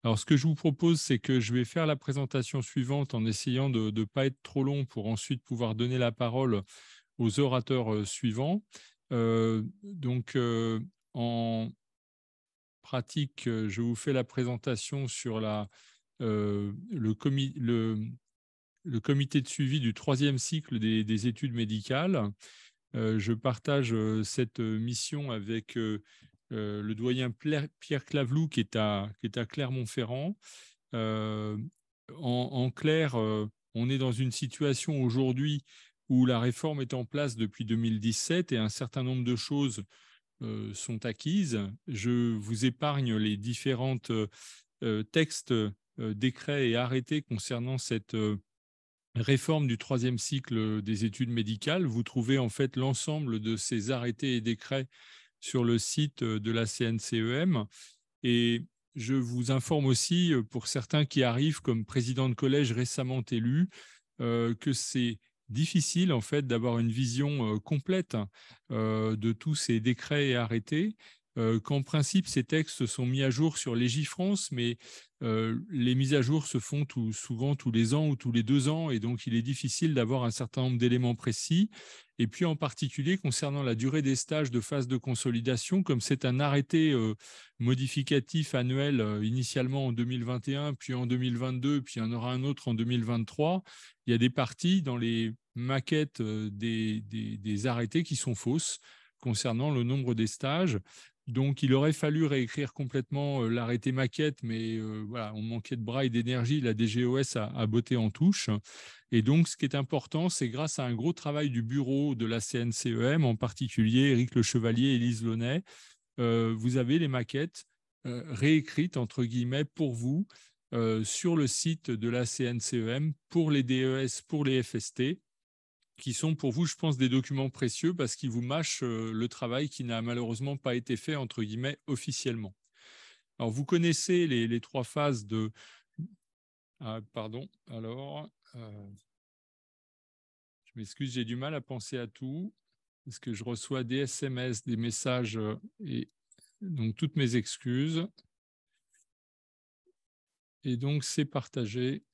Alors, ce que je vous propose, c'est que je vais faire la présentation suivante en essayant de ne pas être trop long pour ensuite pouvoir donner la parole aux orateurs suivants. En pratique, je vous fais la présentation sur le comité de suivi du troisième cycle des études médicales. Je partage cette mission avec le doyen Pierre Claveloux qui est à Clermont-Ferrand. Euh, en clair, on est dans une situation aujourd'hui où la réforme est en place depuis 2017 et un certain nombre de choses sont acquises. Je vous épargne les différentes textes, décrets et arrêtés concernant cette réforme du troisième cycle des études médicales. Vous trouvez en fait l'ensemble de ces arrêtés et décrets sur le site de la CNCEM. Et je vous informe aussi, pour certains qui arrivent comme président de collège récemment élu, que c'est difficile en fait d'avoir une vision complète de tous ces décrets et arrêtés, qu'en principe ces textes sont mis à jour sur Légifrance, mais les mises à jour se font souvent tous les ans ou tous les 2 ans, et donc il est difficile d'avoir un certain nombre d'éléments précis. Et puis en particulier concernant la durée des stages de phase de consolidation, comme c'est un arrêté modificatif annuel initialement en 2021, puis en 2022, puis il y en aura un autre en 2023, il y a des parties dans les maquettes des arrêtés qui sont fausses concernant le nombre des stages. Donc, il aurait fallu réécrire complètement l'arrêté maquette, mais voilà, on manquait de bras et d'énergie. La DGOS a botté en touche. Et donc, ce qui est important, c'est grâce à un gros travail du bureau de la CNCEM, en particulier Éric Le Chevalier et Lise Launay, vous avez les maquettes réécrites, entre guillemets, pour vous, sur le site de la CNCEM, pour les DES, pour les FST, qui sont pour vous, je pense, des documents précieux parce qu'ils vous mâchent le travail qui n'a malheureusement pas été fait, entre guillemets, officiellement. Alors, vous connaissez les trois phases de... Ah, pardon, alors, je m'excuse, j'ai du mal à penser à tout, parce que je reçois des SMS, des messages, et donc toutes mes excuses. Et donc, c'est partagé.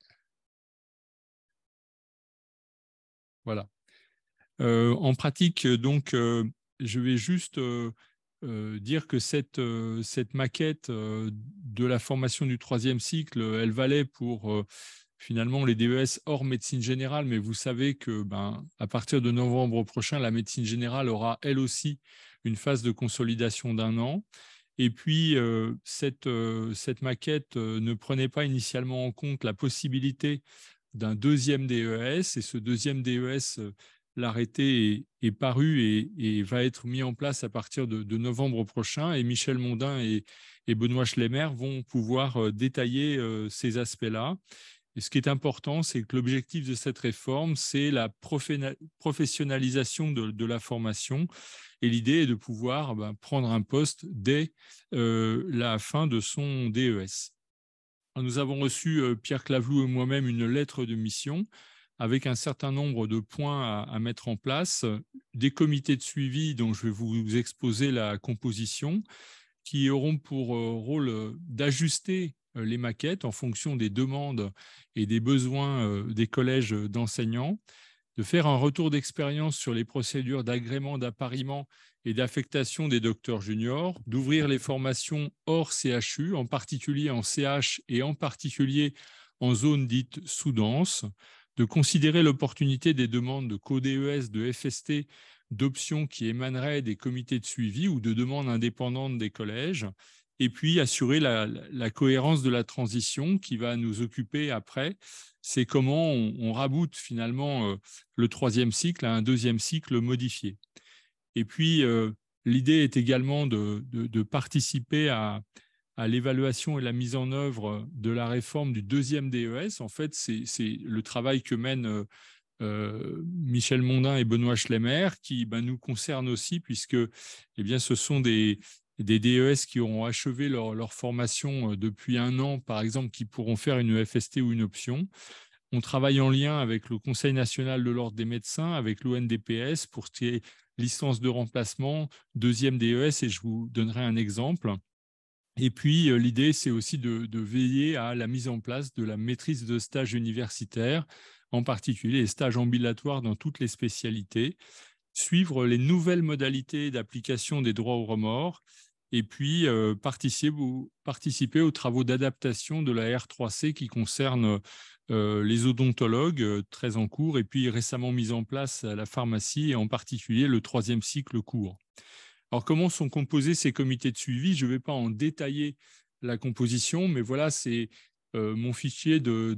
Voilà. En pratique, donc, je vais juste dire que cette maquette de la formation du troisième cycle, elle valait pour finalement les DES hors médecine générale, mais vous savez que à partir de novembre prochain, la médecine générale aura elle aussi une phase de consolidation d'un an. Et puis, cette maquette ne prenait pas initialement en compte la possibilité d'un deuxième DES, et ce deuxième DES, l'arrêté est paru et va être mis en place à partir de novembre prochain, et Michel Mondin et Benoît Schlemmer vont pouvoir détailler ces aspects-là. Et ce qui est important, c'est que l'objectif de cette réforme, c'est la professionnalisation de la formation. Et l'idée est de pouvoir prendre un poste dès la fin de son DES. Nous avons reçu, Pierre Claveloux et moi-même, une lettre de mission avec un certain nombre de points à mettre en place, des comités de suivi dont je vais vous exposer la composition, qui auront pour rôle d'ajuster les maquettes en fonction des demandes et des besoins des collèges d'enseignants, de faire un retour d'expérience sur les procédures d'agrément, d'appariement et d'affectation des docteurs juniors, d'ouvrir les formations hors CHU, en particulier en CH et en particulier en zone dite sous-dense, de considérer l'opportunité des demandes de co-DES, de FST, d'options qui émaneraient des comités de suivi ou de demandes indépendantes des collèges, et puis assurer la cohérence de la transition qui va nous occuper après. C'est comment on raboute finalement le troisième cycle à un deuxième cycle modifié. Et puis, l'idée est également de participer à l'évaluation et la mise en œuvre de la réforme du deuxième DES. En fait, c'est le travail que mènent Michel Mondin et Benoît Schlemmer, qui nous concerne aussi, puisque ce sont des DES qui auront achevé leur formation depuis un an, par exemple, qui pourront faire une FST ou une option. On travaille en lien avec le Conseil national de l'ordre des médecins, avec l'ONDPS pour ce qui est licence de remplacement, deuxième DES, et je vous donnerai un exemple. Et puis, l'idée, c'est aussi de veiller à la mise en place de la maîtrise de stage universitaire, en particulier les stages ambulatoires dans toutes les spécialités, suivre les nouvelles modalités d'application des droits au remords, et puis participer aux travaux d'adaptation de la R3C qui concerne les odontologues, très en cours, et puis récemment mise en place à la pharmacie, et en particulier le 3e cycle court. Alors, comment sont composés ces comités de suivi? Je ne vais pas en détailler la composition, mais voilà, c'est mon fichier de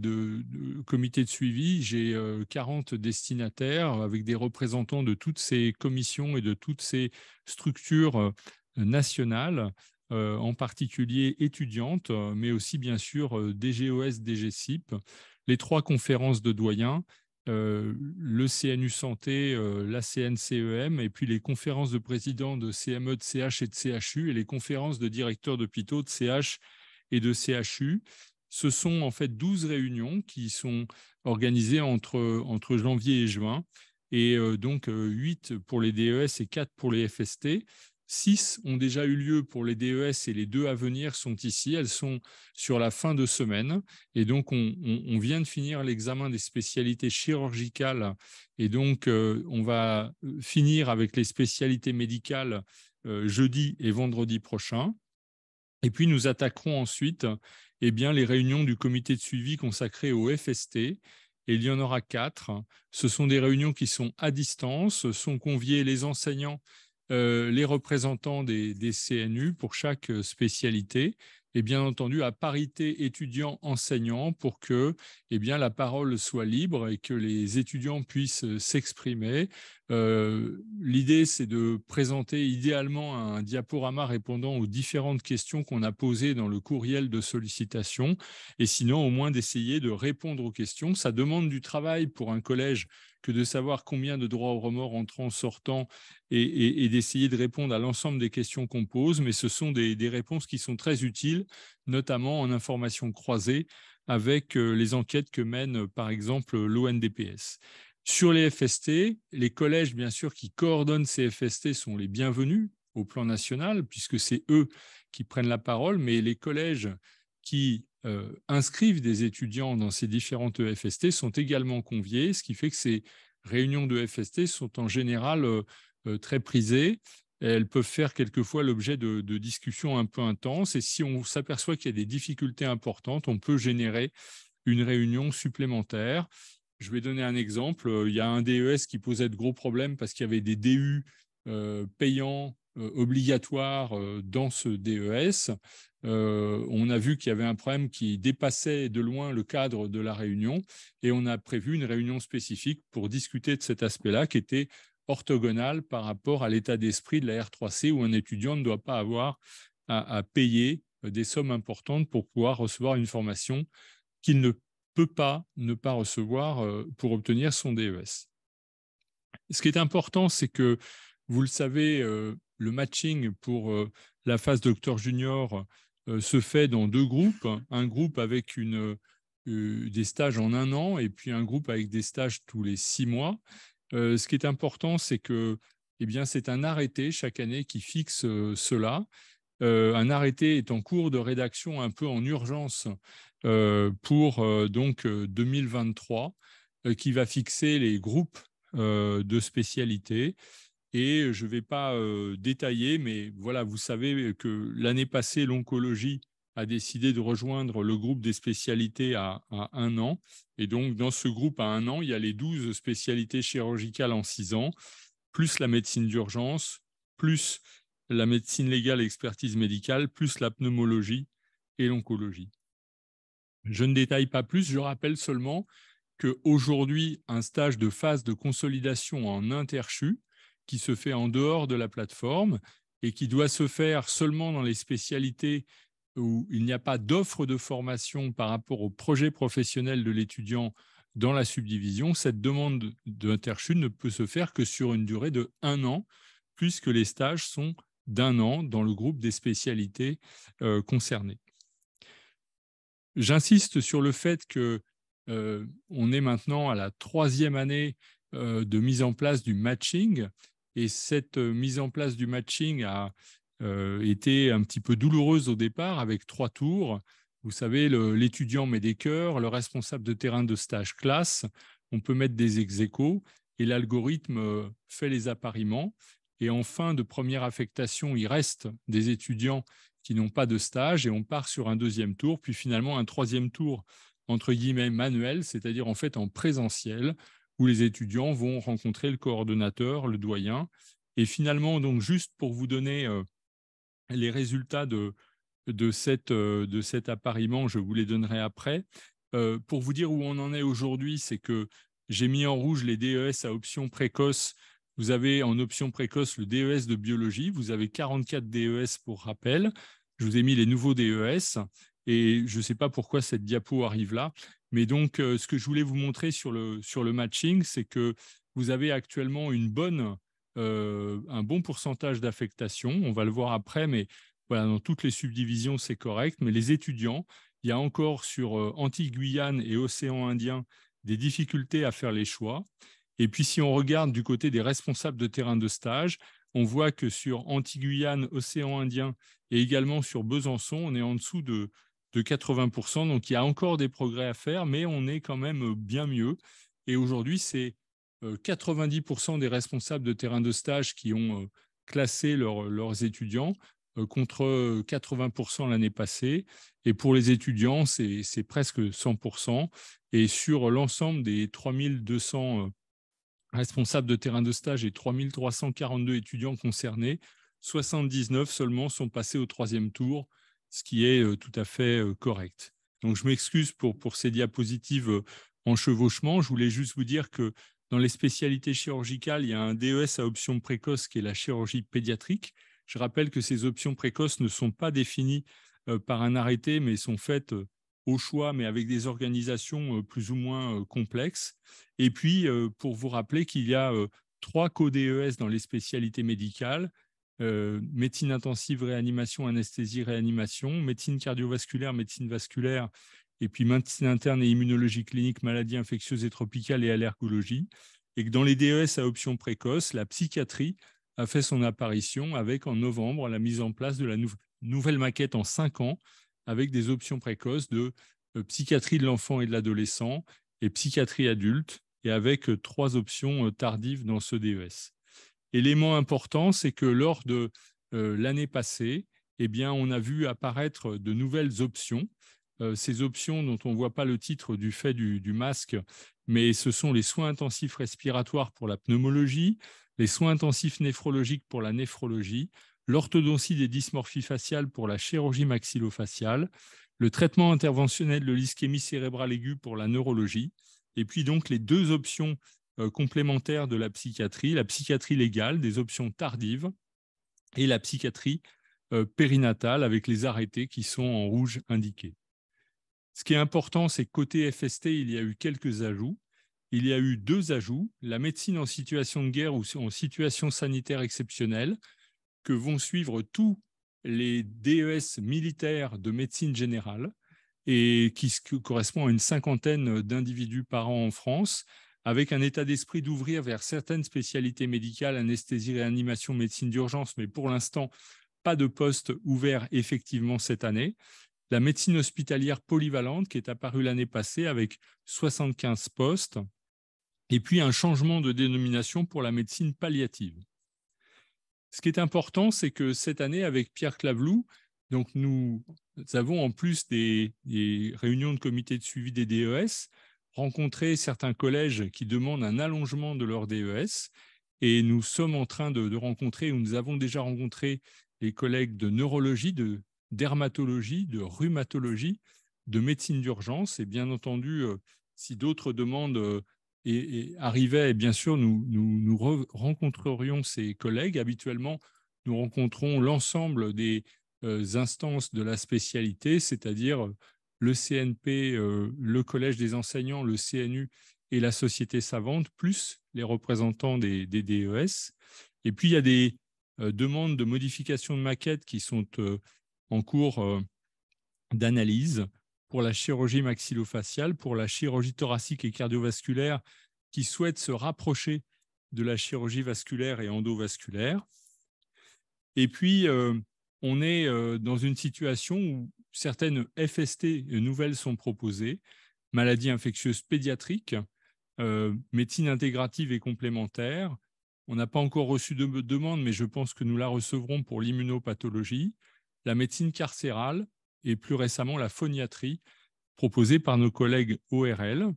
comité de suivi. J'ai 40 destinataires avec des représentants de toutes ces commissions et de toutes ces structures nationales, en particulier étudiantes, mais aussi bien sûr DGOS, DGCIP, les 3 conférences de doyens, le CNU Santé, la CNCEM, et puis les conférences de présidents de CME, de CH et de CHU, et les conférences de directeurs d'hôpitaux de CH et de CHU. Ce sont en fait 12 réunions qui sont organisées entre janvier et juin, et donc 8 pour les DES et 4 pour les FST. 6 ont déjà eu lieu pour les DES et les 2 à venir sont ici. Elles sont sur la fin de semaine. Et donc, on vient de finir l'examen des spécialités chirurgicales. Et donc, on va finir avec les spécialités médicales jeudi et vendredi prochain. Et puis, nous attaquerons ensuite les réunions du comité de suivi consacré au FST. Et il y en aura 4. Ce sont des réunions qui sont à distance, sont conviés les enseignants, les représentants des CNU pour chaque spécialité, et bien entendu à parité étudiants-enseignants pour que la parole soit libre et que les étudiants puissent s'exprimer. L'idée, c'est de présenter idéalement un diaporama répondant aux différentes questions qu'on a posées dans le courriel de sollicitation, et sinon au moins d'essayer de répondre aux questions. Ça demande du travail pour un collège que de savoir combien de droits au remords entrants, sortants, et d'essayer de répondre à l'ensemble des questions qu'on pose, mais ce sont des réponses qui sont très utiles, notamment en information croisée avec les enquêtes que mène par exemple l'ONDPS. Sur les FST, les collèges, bien sûr, qui coordonnent ces FST sont les bienvenus au plan national, puisque c'est eux qui prennent la parole, mais les collèges qui inscrivent des étudiants dans ces différentes FST sont également conviés, ce qui fait que ces réunions de FST sont en général très prisées. Elles peuvent faire quelquefois l'objet de discussions un peu intenses, et si on s'aperçoit qu'il y a des difficultés importantes, on peut générer une réunion supplémentaire. Je vais donner un exemple. Il y a un DES qui posait de gros problèmes parce qu'il y avait des DU payants obligatoires dans ce DES. On a vu qu'il y avait un problème qui dépassait de loin le cadre de la réunion, et on a prévu une réunion spécifique pour discuter de cet aspect-là qui était orthogonal par rapport à l'état d'esprit de la R3C, où un étudiant ne doit pas avoir à payer des sommes importantes pour pouvoir recevoir une formation qu'il ne peut pas ne pas recevoir pour obtenir son DES. Ce qui est important, c'est que, vous le savez, le matching pour la phase docteur junior se fait dans 2 groupes. Un groupe avec des stages en 1 an, et puis un groupe avec des stages tous les 6 mois. Ce qui est important, c'est que c'est un arrêté chaque année qui fixe cela. Un arrêté est en cours de rédaction un peu en urgence pour 2023, qui va fixer les groupes de spécialités. Et je ne vais pas détailler, mais voilà, vous savez que l'année passée, l'oncologie a décidé de rejoindre le groupe des spécialités à 1 an. Et donc, dans ce groupe à 1 an, il y a les 12 spécialités chirurgicales en 6 ans, plus la médecine d'urgence, plus la médecine légale et expertise médicale, plus la pneumologie et l'oncologie. Je ne détaille pas plus, je rappelle seulement qu'aujourd'hui, un stage de phase de consolidation en interchu, qui se fait en dehors de la plateforme et qui doit se faire seulement dans les spécialités où il n'y a pas d'offre de formation par rapport au projet professionnel de l'étudiant dans la subdivision, cette demande d'interchu ne peut se faire que sur une durée de 1 an, puisque les stages sont d'1 an dans le groupe des spécialités concernées. J'insiste sur le fait que on est maintenant à la 3e année de mise en place du matching, et cette mise en place du matching a était un petit peu douloureuse au départ avec 3 tours. Vous savez, l'étudiant met des cœurs, le responsable de terrain de stage classe, on peut mettre des ex-aequo et l'algorithme fait les appariements. Et en fin de première affectation, il reste des étudiants qui n'ont pas de stage et on part sur un deuxième tour, puis finalement un troisième tour, entre guillemets, manuel, c'est-à-dire en fait en présentiel, où les étudiants vont rencontrer le coordonnateur, le doyen. Et finalement, donc juste pour vous donner les résultats de cet appariement, je vous les donnerai après. Pour vous dire où on en est aujourd'hui, c'est que j'ai mis en rouge les DES à option précoce. Vous avez en option précoce le DES de biologie. Vous avez 44 DES pour rappel. Je vous ai mis les nouveaux DES et je ne sais pas pourquoi cette diapo arrive là. Mais donc, ce que je voulais vous montrer sur le matching, c'est que vous avez actuellement un bon pourcentage d'affectation. On va le voir après, mais voilà, dans toutes les subdivisions, c'est correct. Mais les étudiants, il y a encore sur Antilles-Guyane et Océan Indien des difficultés à faire les choix. Et puis, si on regarde du côté des responsables de terrain de stage, on voit que sur Antilles-Guyane, Océan Indien et également sur Besançon, on est en dessous de 80%. Donc, il y a encore des progrès à faire, mais on est quand même bien mieux. Et aujourd'hui, c'est 90% des responsables de terrain de stage qui ont classé leurs étudiants contre 80% l'année passée. Et pour les étudiants, c'est presque 100%. Et sur l'ensemble des 3200 responsables de terrain de stage et 3342 étudiants concernés, 79 seulement sont passés au troisième tour, ce qui est tout à fait correct. Donc, je m'excuse pour ces diapositives en chevauchement. Je voulais juste vous dire que dans les spécialités chirurgicales, il y a un DES à option précoce qui est la chirurgie pédiatrique. Je rappelle que ces options précoces ne sont pas définies par un arrêté, mais sont faites au choix, mais avec des organisations plus ou moins complexes. Et puis, pour vous rappeler qu'il y a 3 co-DES dans les spécialités médicales, médecine intensive, réanimation, anesthésie, réanimation, médecine cardiovasculaire, médecine vasculaire, et puis médecine interne et immunologie clinique, maladies infectieuses et tropicales et allergologie. Et que dans les DES à option précoce, la psychiatrie a fait son apparition avec, en novembre, la mise en place de la nouvelle maquette en 5 ans, avec des options précoces de psychiatrie de l'enfant et de l'adolescent et psychiatrie adulte, et avec 3 options tardives dans ce DES. Élément important, c'est que lors de l'année passée, eh bien, on a vu apparaître de nouvelles options. Ces options dont on ne voit pas le titre du fait du masque, mais ce sont les soins intensifs respiratoires pour la pneumologie, les soins intensifs néphrologiques pour la néphrologie, l'orthodontie des dysmorphies faciales pour la chirurgie maxillofaciale, le traitement interventionnel de l'ischémie cérébrale aiguë pour la neurologie, et puis donc les 2 options complémentaires de la psychiatrie légale, des options tardives, et la psychiatrie périnatale avec les arrêtés qui sont en rouge indiqués. Ce qui est important, c'est que côté FST, il y a eu quelques ajouts. Il y a eu 2 ajouts, la médecine en situation de guerre ou en situation sanitaire exceptionnelle, que vont suivre tous les DES militaires de médecine générale et qui correspond à une 50aine d'individus par an en France, avec un état d'esprit d'ouvrir vers certaines spécialités médicales, anesthésie, réanimation, médecine d'urgence, mais pour l'instant, pas de poste ouvert effectivement cette année. La médecine hospitalière polyvalente qui est apparue l'année passée avec 75 postes, et puis un changement de dénomination pour la médecine palliative. Ce qui est important, c'est que cette année, avec Pierre Claveloux, donc nous avons, en plus des réunions de comité de suivi des DES, rencontré certains collèges qui demandent un allongement de leur DES. Et nous sommes en train de rencontrer, ou nous avons déjà rencontré les collègues de neurologie, de dermatologie, de rhumatologie, de médecine d'urgence. Et bien entendu, si d'autres demandes arrivait, et bien sûr, nous rencontrerions ces collègues. Habituellement, nous rencontrons l'ensemble des instances de la spécialité, c'est-à-dire le CNP, le Collège des enseignants, le CNU et la Société savante, plus les représentants des DES. Et puis, il y a des demandes de modification de maquette qui sont en cours d'analyse pour la chirurgie maxillofaciale, pour la chirurgie thoracique et cardiovasculaire qui souhaitent se rapprocher de la chirurgie vasculaire et endovasculaire. Et puis, on est dans une situation où certaines FST nouvelles sont proposées, maladies infectieuses pédiatriques, médecine intégrative et complémentaire. On n'a pas encore reçu de demande, mais je pense que nous la recevrons pour l'immunopathologie, la médecine carcérale et plus récemment la phoniatrie, proposée par nos collègues ORL.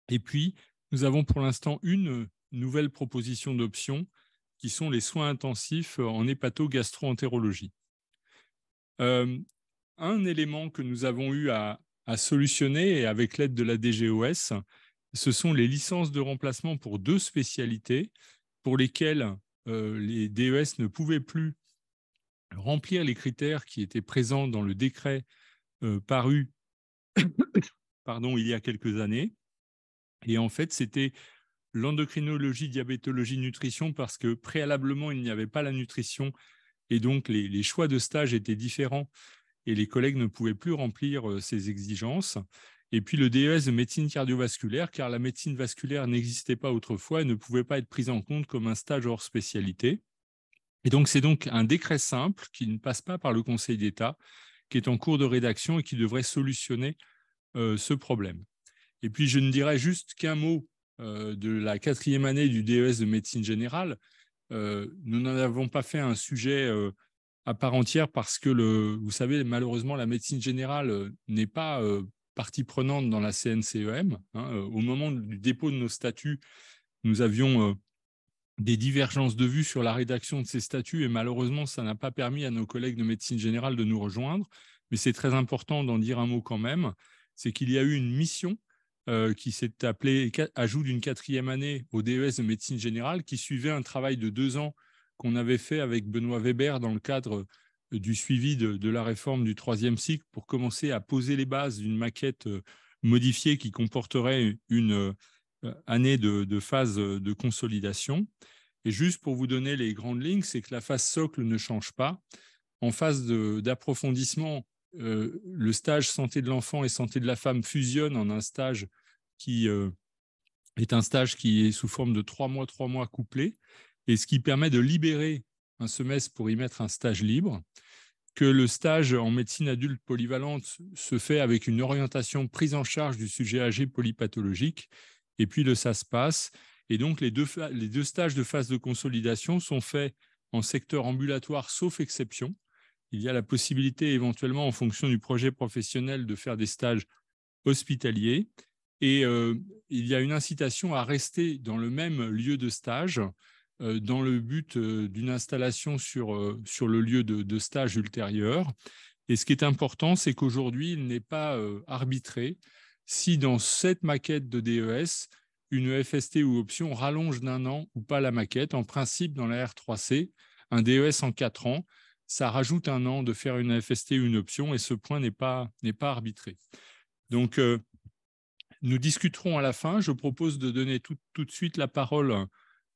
Et puis, nous avons pour l'instant une nouvelle proposition d'option qui sont les soins intensifs en hépato-gastro-entérologie. Un élément que nous avons eu à solutionner, et avec l'aide de la DGOS, ce sont les licences de remplacement pour 2 spécialités pour lesquelles les DES ne pouvaient plus remplir les critères qui étaient présents dans le décret paru il y a quelques années. Et en fait, c'était l'endocrinologie, diabétologie, nutrition, parce que préalablement, il n'y avait pas la nutrition, et donc les choix de stage étaient différents, et les collègues ne pouvaient plus remplir ces exigences. Et puis le DES de médecine cardiovasculaire, car la médecine vasculaire n'existait pas autrefois et ne pouvait pas être prise en compte comme un stage hors spécialité. Et donc, c'est donc un décret simple qui ne passe pas par le Conseil d'État, qui est en cours de rédaction et qui devrait solutionner ce problème. Et puis, je ne dirais juste qu'un mot de la 4e année du DES de médecine générale. Nous n'en avons pas fait un sujet à part entière parce que, vous savez, malheureusement, la médecine générale n'est pas partie prenante dans la CNCEM. Au moment du dépôt de nos statuts, nous avions des divergences de vues sur la rédaction de ces statuts et malheureusement, ça n'a pas permis à nos collègues de médecine générale de nous rejoindre. Mais c'est très important d'en dire un mot quand même. C'est qu'il y a eu une mission qui s'est appelée ajout d'une 4e année au DES de médecine générale qui suivait un travail de 2 ans qu'on avait fait avec Benoît Weber dans le cadre du suivi de la réforme du 3e cycle pour commencer à poser les bases d'une maquette modifiée qui comporterait une année de phase de consolidation. Et juste pour vous donner les grandes lignes, c'est que la phase socle ne change pas. En phase d'approfondissement, le stage santé de l'enfant et santé de la femme fusionnent en un stage qui est un stage qui est sous forme de 3 mois couplés, et ce qui permet de libérer un semestre pour y mettre un stage libre, que le stage en médecine adulte polyvalente se fait avec une orientation prise en charge du sujet âgé polypathologique, et puis le ça se passe. Et donc, les deux stages de phase de consolidation sont faits en secteur ambulatoire, sauf exception. Il y a la possibilité éventuellement, en fonction du projet professionnel, de faire des stages hospitaliers. Et il y a une incitation à rester dans le même lieu de stage dans le but d'une installation sur le lieu de stage ultérieur. Et ce qui est important, c'est qu'aujourd'hui, il n'est pas arbitré si dans cette maquette de DES, une FST ou option rallonge d'1 an ou pas la maquette. En principe, dans la R3C, un DES en 4 ans, ça rajoute 1 an de faire une FST ou une option et ce point n'est pas arbitré. Donc, nous discuterons à la fin. Je propose de donner tout de suite la parole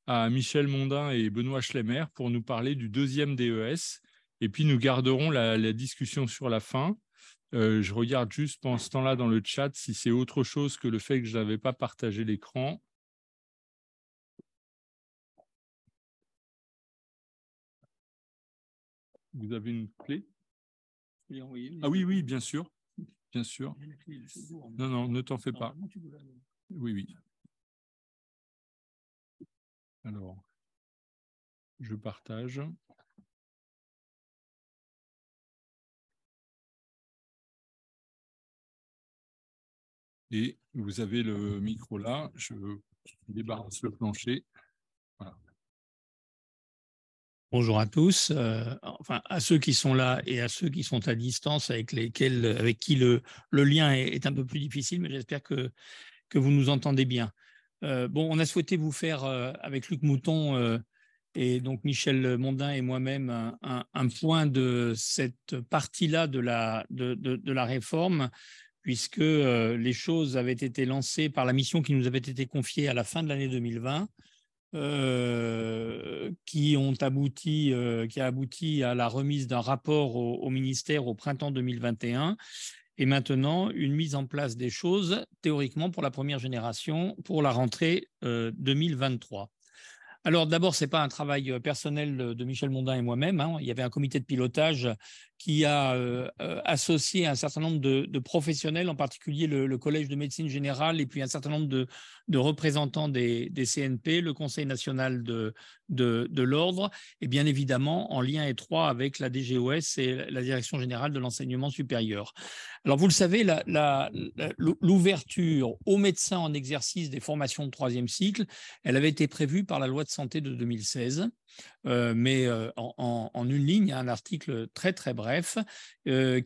à Michel Mondin et Benoît Schlemmer pour nous parler du 2e DES. Et puis, nous garderons la discussion sur la fin. Je regarde juste pendant ce temps-là dans le chat si c'est autre chose que le fait que je n'avais pas partagé l'écran. Vous avez une clé? Ah oui, oui, bien sûr. Bien sûr. Non, non, ne t'en fais pas. Oui, oui. Alors, je partage. Et vous avez le micro là. Je débarrasse le plancher. Voilà. Bonjour à tous, enfin à ceux qui sont là et à ceux qui sont à distance avec qui le lien est un peu plus difficile, mais j'espère que vous nous entendez bien. Bon, on a souhaité vous faire avec Luc Mouton et donc Michel Mondin et moi-même un point de cette partie-là de la réforme, puisque les choses avaient été lancées par la mission qui nous avait été confiée à la fin de l'année 2020. Qui a abouti à la remise d'un rapport au ministère au printemps 2021 et maintenant une mise en place des choses théoriquement pour la première génération pour la rentrée 2023. Alors d'abord, ce n'est pas un travail personnel de Michel Mondin et moi-même, hein. Il y avait un comité de pilotage qui a associé un certain nombre de professionnels, en particulier le Collège de médecine générale et puis un certain nombre de représentants des CNP, le Conseil national de l'ordre, et bien évidemment en lien étroit avec la DGOS et la Direction générale de l'enseignement supérieur. Alors vous le savez, l'ouverture aux médecins en exercice des formations de troisième cycle, elle avait été prévue par la loi de santé de 2016. Mais en une ligne, un article très très bref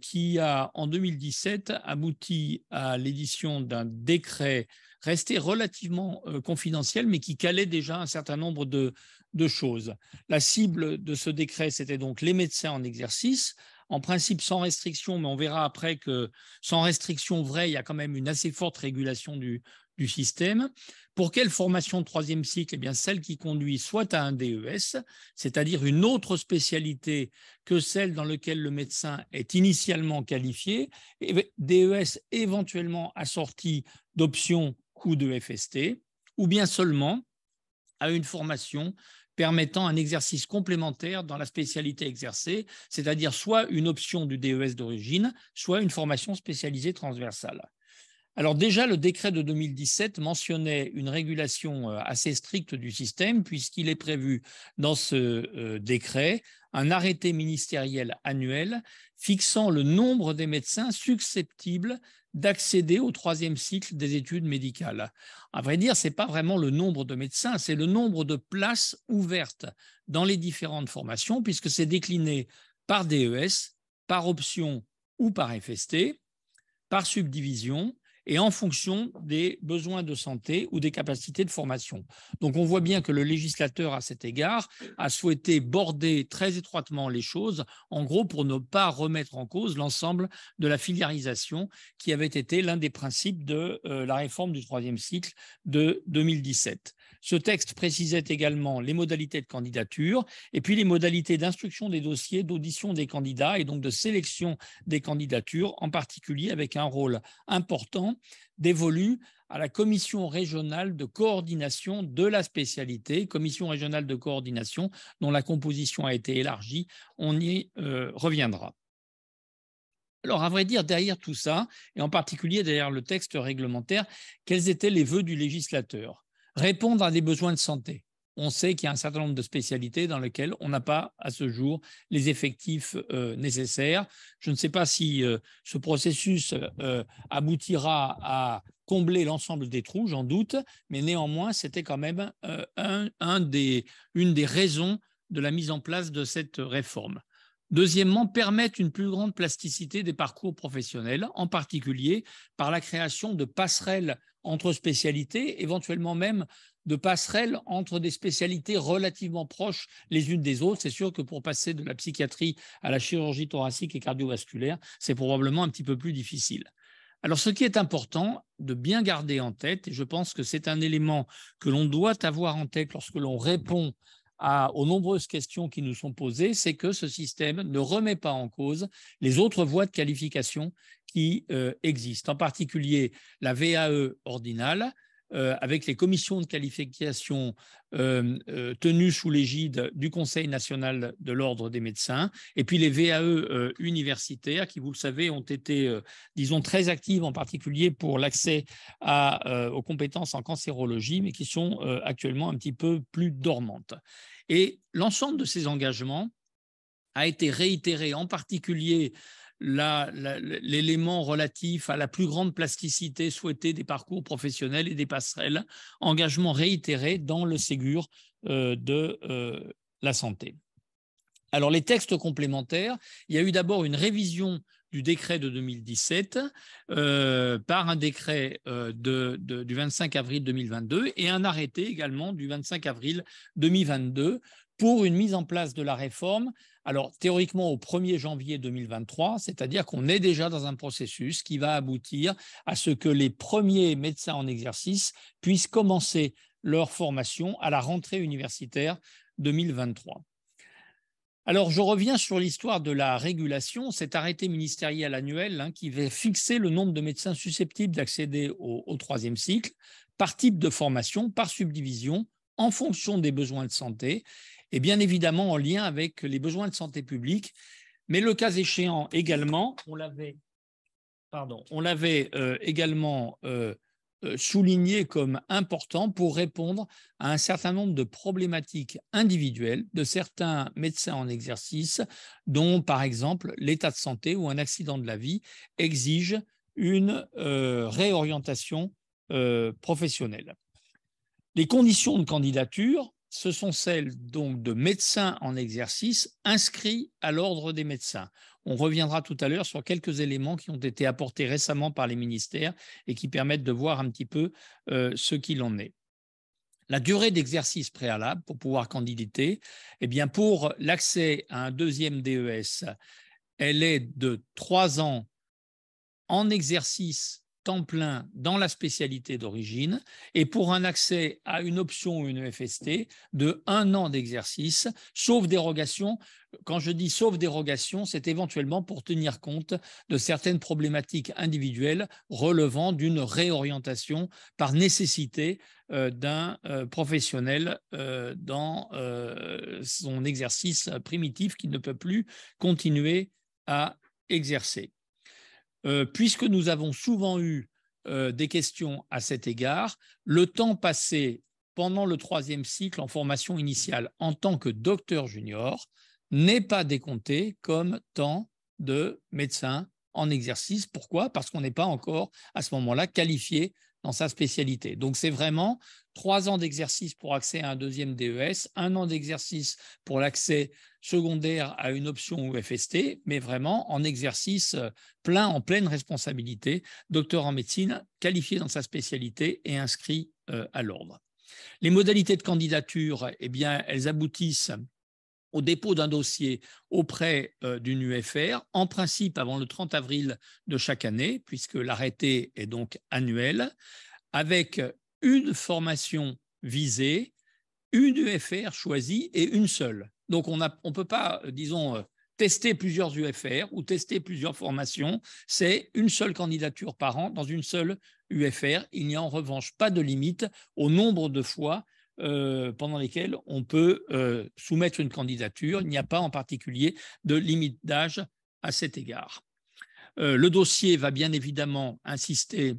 qui a en 2017 abouti à l'édition d'un décret resté relativement confidentiel, mais qui calait déjà un certain nombre de choses. La cible de ce décret, c'était donc les médecins en exercice, en principe sans restriction, mais on verra après que sans restriction vraie, il y a quand même une assez forte régulation du système. Pour quelle formation de troisième cycle? Eh bien, celle qui conduit soit à un DES, c'est-à-dire une autre spécialité que celle dans laquelle le médecin est initialement qualifié, et DES éventuellement assorti d'options ou de FST, ou bien seulement à une formation permettant un exercice complémentaire dans la spécialité exercée, c'est-à-dire soit une option du DES d'origine, soit une formation spécialisée transversale. Alors déjà, le décret de 2017 mentionnait une régulation assez stricte du système, puisqu'il est prévu dans ce décret un arrêté ministériel annuel fixant le nombre des médecins susceptibles d'accéder au troisième cycle des études médicales. À vrai dire, ce n'est pas vraiment le nombre de médecins, c'est le nombre de places ouvertes dans les différentes formations, puisque c'est décliné par DES, par option ou par FST, par subdivision, et en fonction des besoins de santé ou des capacités de formation. Donc on voit bien que le législateur, à cet égard, a souhaité border très étroitement les choses, en gros pour ne pas remettre en cause l'ensemble de la filiarisation qui avait été l'un des principes de la réforme du troisième cycle de 2017. Ce texte précisait également les modalités de candidature et puis les modalités d'instruction des dossiers, d'audition des candidats et donc de sélection des candidatures, en particulier avec un rôle important dévolu à la commission régionale de coordination de la spécialité, commission régionale de coordination dont la composition a été élargie. On y reviendra. Alors, à vrai dire, derrière tout ça, et en particulier derrière le texte réglementaire, quels étaient les vœux du législateur? Répondre à des besoins de santé. On sait qu'il y a un certain nombre de spécialités dans lesquelles on n'a pas, à ce jour, les effectifs nécessaires. Je ne sais pas si ce processus aboutira à combler l'ensemble des trous, j'en doute, mais néanmoins, c'était quand même une des raisons de la mise en place de cette réforme. Deuxièmement, permettre une plus grande plasticité des parcours professionnels, en particulier par la création de passerelles entre spécialités, éventuellement même de passerelles entre des spécialités relativement proches les unes des autres. C'est sûr que pour passer de la psychiatrie à la chirurgie thoracique et cardiovasculaire, c'est probablement un petit peu plus difficile. Alors, ce qui est important de bien garder en tête, et je pense que c'est un élément que l'on doit avoir en tête lorsque l'on répond aux nombreuses questions qui nous sont posées, c'est que ce système ne remet pas en cause les autres voies de qualification qui existent, en particulier la VAE ordinale, avec les commissions de qualification tenues sous l'égide du Conseil national de l'ordre des médecins, et puis les VAE universitaires qui, vous le savez, ont été, disons, très actives, en particulier pour l'accès aux compétences en cancérologie, mais qui sont actuellement un petit peu plus dormantes. Et l'ensemble de ces engagements a été réitéré, en particulier l'élément relatif à la plus grande plasticité souhaitée des parcours professionnels et des passerelles, engagement réitéré dans le Ségur de la santé. Alors, les textes complémentaires, il y a eu d'abord une révision du décret de 2017 par un décret du 25 avril 2022 et un arrêté également du 25 avril 2022 pour une mise en place de la réforme, alors théoriquement au 1er janvier 2023, c'est-à-dire qu'on est déjà dans un processus qui va aboutir à ce que les premiers médecins en exercice puissent commencer leur formation à la rentrée universitaire 2023. Alors, je reviens sur l'histoire de la régulation, cet arrêté ministériel annuel qui va fixer le nombre de médecins susceptibles d'accéder au troisième cycle par type de formation, par subdivision, en fonction des besoins de santé et bien évidemment en lien avec les besoins de santé publique, mais le cas échéant également, on l'avait également souligné comme important pour répondre à un certain nombre de problématiques individuelles de certains médecins en exercice, dont par exemple l'état de santé ou un accident de la vie exige une réorientation professionnelle. Les conditions de candidature, ce sont celles donc de médecins en exercice inscrits à l'ordre des médecins. On reviendra tout à l'heure sur quelques éléments qui ont été apportés récemment par les ministères et qui permettent de voir un petit peu ce qu'il en est. La durée d'exercice préalable pour pouvoir candidater, eh bien pour l'accès à un deuxième DES, elle est de 3 ans en exercice temps plein dans la spécialité d'origine et pour un accès à une option ou une EFST de 1 an d'exercice, sauf dérogation. Quand je dis sauf dérogation, c'est éventuellement pour tenir compte de certaines problématiques individuelles relevant d'une réorientation par nécessité d'un professionnel dans son exercice primitif qui ne peut plus continuer à exercer. Puisque nous avons souvent eu des questions à cet égard, le temps passé pendant le 3e cycle en formation initiale en tant que docteur junior n'est pas décompté comme temps de médecin en exercice. Pourquoi? Parce qu'on n'est pas encore à ce moment-là qualifié dans sa spécialité. Donc, c'est vraiment 3 ans d'exercice pour accès à un deuxième DES, 1 an d'exercice pour l'accès secondaire à une option ou FST, mais vraiment en exercice plein, en pleine responsabilité, docteur en médecine, qualifié dans sa spécialité et inscrit à l'ordre. Les modalités de candidature, eh bien, elles aboutissent au dépôt d'un dossier auprès d'une UFR, en principe avant le 30 avril de chaque année, puisque l'arrêté est donc annuel, avec une formation visée, une UFR choisie et une seule. Donc, on ne peut pas, disons, tester plusieurs UFR ou tester plusieurs formations. C'est une seule candidature par an dans une seule UFR. Il n'y a en revanche pas de limite au nombre de fois pendant lesquelles on peut soumettre une candidature. Il n'y a pas en particulier de limite d'âge à cet égard. Le dossier va bien évidemment insister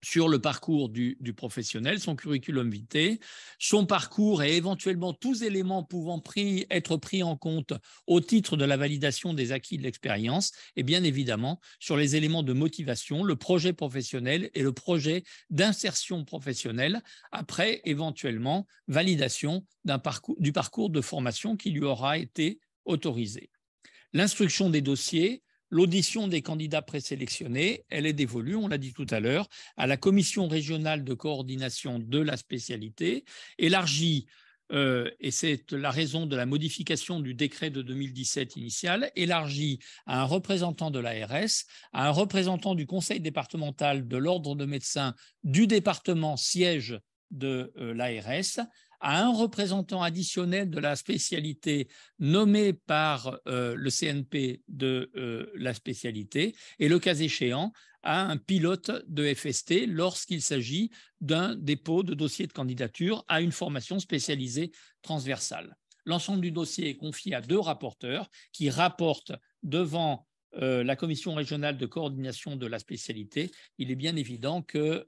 sur le parcours du professionnel, son curriculum vitae, son parcours et éventuellement tous éléments pouvant être pris en compte au titre de la validation des acquis de l'expérience et bien évidemment sur les éléments de motivation, le projet professionnel et le projet d'insertion professionnelle après éventuellement validation du parcours de formation qui lui aura été autorisé. L'instruction des dossiers, l'audition des candidats présélectionnés, elle est dévolue, on l'a dit tout à l'heure, à la commission régionale de coordination de la spécialité, élargie, et c'est la raison de la modification du décret de 2017 initial, élargie à un représentant de l'ARS, à un représentant du conseil départemental de l'ordre de médecins du département siège de l'ARS, à un représentant additionnel de la spécialité nommé par le CNP de la spécialité et, le cas échéant, à un pilote de FST lorsqu'il s'agit d'un dépôt de dossier de candidature à une formation spécialisée transversale. L'ensemble du dossier est confié à 2 rapporteurs qui rapportent devant la commission régionale de coordination de la spécialité. Il est bien évident que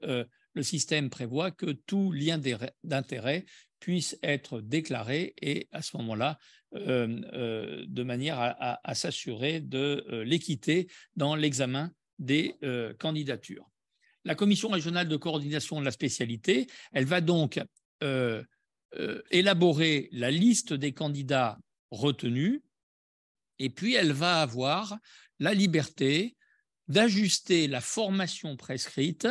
le système prévoit que tout lien d'intérêt puisse être déclaré et à ce moment-là, de manière à s'assurer de l'équité dans l'examen des candidatures. La commission régionale de coordination de la spécialité, elle va donc élaborer la liste des candidats retenus et puis elle va avoir la liberté d'ajuster la formation prescrite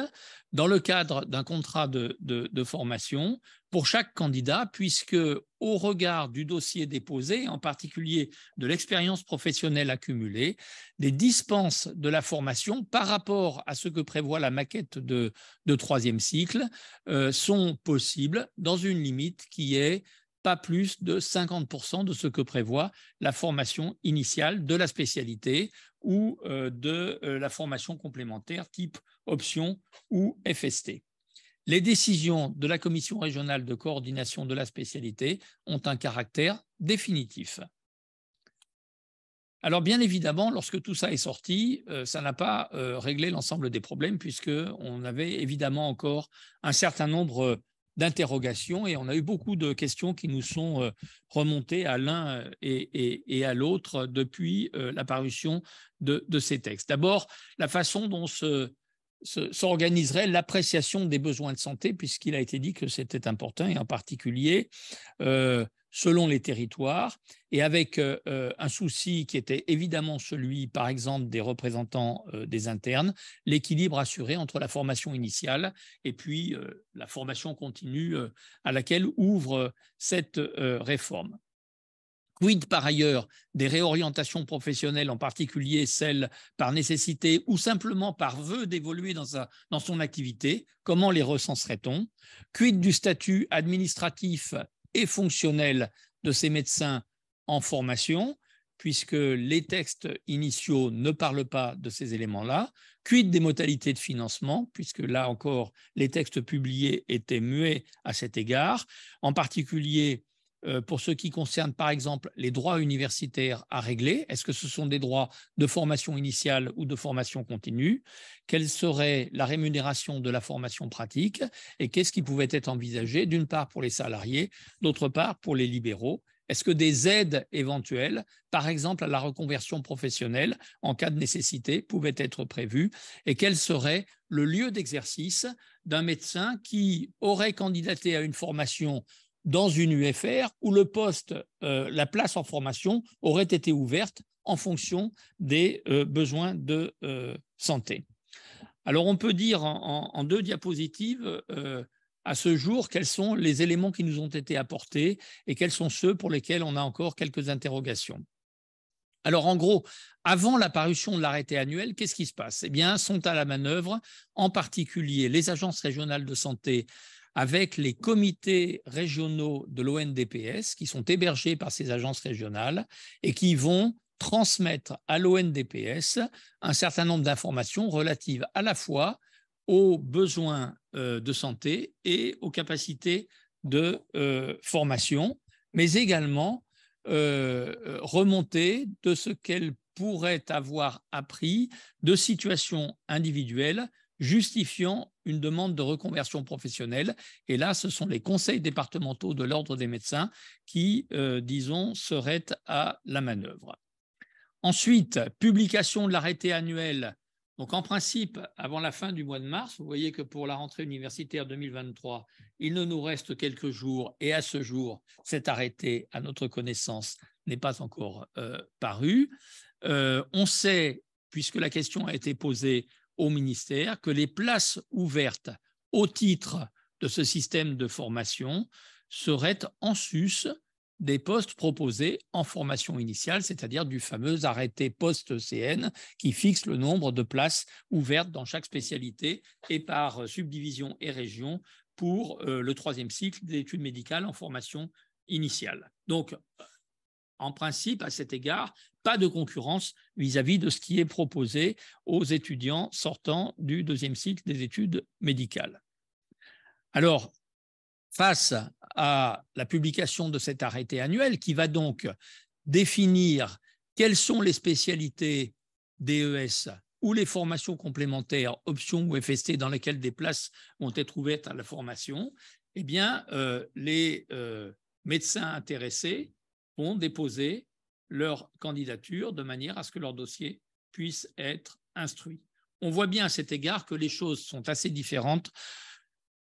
dans le cadre d'un contrat de formation pour chaque candidat, puisque au regard du dossier déposé, en particulier de l'expérience professionnelle accumulée, des dispenses de la formation par rapport à ce que prévoit la maquette de 3e cycle sont possibles dans une limite qui est pas plus de 50% de ce que prévoit la formation initiale de la spécialité ou de la formation complémentaire type option ou FST. les décisions de la Commission régionale de coordination de la spécialité ont un caractère définitif. Alors, bien évidemment, lorsque tout ça est sorti, ça n'a pas réglé l'ensemble des problèmes, puisqu'on avait évidemment encore un certain nombre d'interrogations et on a eu beaucoup de questions qui nous sont remontées à l'un et à l'autre depuis la parution de ces textes. D'abord, la façon dont s'organiserait l'appréciation des besoins de santé, puisqu'il a été dit que c'était important, et en particulier selon les territoires, et avec un souci qui était évidemment celui, par exemple, des représentants des internes, l'équilibre assuré entre la formation initiale et puis la formation continue à laquelle ouvre cette réforme. Quid par ailleurs des réorientations professionnelles, en particulier celles par nécessité ou simplement par vœu d'évoluer dans son activité? Comment les recenserait-on? Quid du statut administratif et fonctionnel de ces médecins en formation, puisque les textes initiaux ne parlent pas de ces éléments-là? Quid des modalités de financement, puisque là encore, les textes publiés étaient muets à cet égard, en particulier pour ce qui concerne, par exemple, les droits universitaires à régler. Est-ce que ce sont des droits de formation initiale ou de formation continue? Quelle serait la rémunération de la formation pratique? Et qu'est-ce qui pouvait être envisagé, d'une part pour les salariés, d'autre part pour les libéraux? Est-ce que des aides éventuelles, par exemple à la reconversion professionnelle, en cas de nécessité, pouvaient être prévues? Et quel serait le lieu d'exercice d'un médecin qui aurait candidaté à une formation dans une UFR où le poste, la place en formation aurait été ouverte en fonction des besoins de santé? Alors, on peut dire en 2 diapositives à ce jour quels sont les éléments qui nous ont été apportés et quels sont ceux pour lesquels on a encore quelques interrogations. Alors, en gros, avant la parution de l'arrêté annuel, qu'est-ce qui se passe? Eh bien, sont à la manœuvre, en particulier les agences régionales de santé avec les comités régionaux de l'ONDPS qui sont hébergés par ces agences régionales et qui vont transmettre à l'ONDPS un certain nombre d'informations relatives à la fois aux besoins de santé et aux capacités de formation, mais également remonter de ce qu'elles pourraient avoir appris de situations individuelles justifiant une demande de reconversion professionnelle. Et là, ce sont les conseils départementaux de l'Ordre des médecins qui, disons, seraient à la manœuvre. Ensuite, publication de l'arrêté annuel. Donc, en principe, avant la fin du mois de mars, vous voyez que pour la rentrée universitaire 2023, il ne nous reste quelques jours et à ce jour, cet arrêté, à notre connaissance, n'est pas encore paru. On sait, puisque la question a été posée au ministère, que les places ouvertes au titre de ce système de formation seraient en sus des postes proposés en formation initiale, c'est-à-dire du fameux arrêté post-ECN qui fixe le nombre de places ouvertes dans chaque spécialité et par subdivision et région pour le 3e cycle d'études médicales en formation initiale. Donc, en principe, à cet égard, pas de concurrence vis-à-vis de ce qui est proposé aux étudiants sortant du 2e cycle des études médicales. Alors, face à la publication de cet arrêté annuel qui va donc définir quelles sont les spécialités DES ou les formations complémentaires, options ou FST, dans lesquelles des places vont être ouvertes à la formation, eh bien, les médecins intéressés vont déposer leur candidature de manière à ce que leur dossier puisse être instruit. On voit bien à cet égard que les choses sont assez différentes,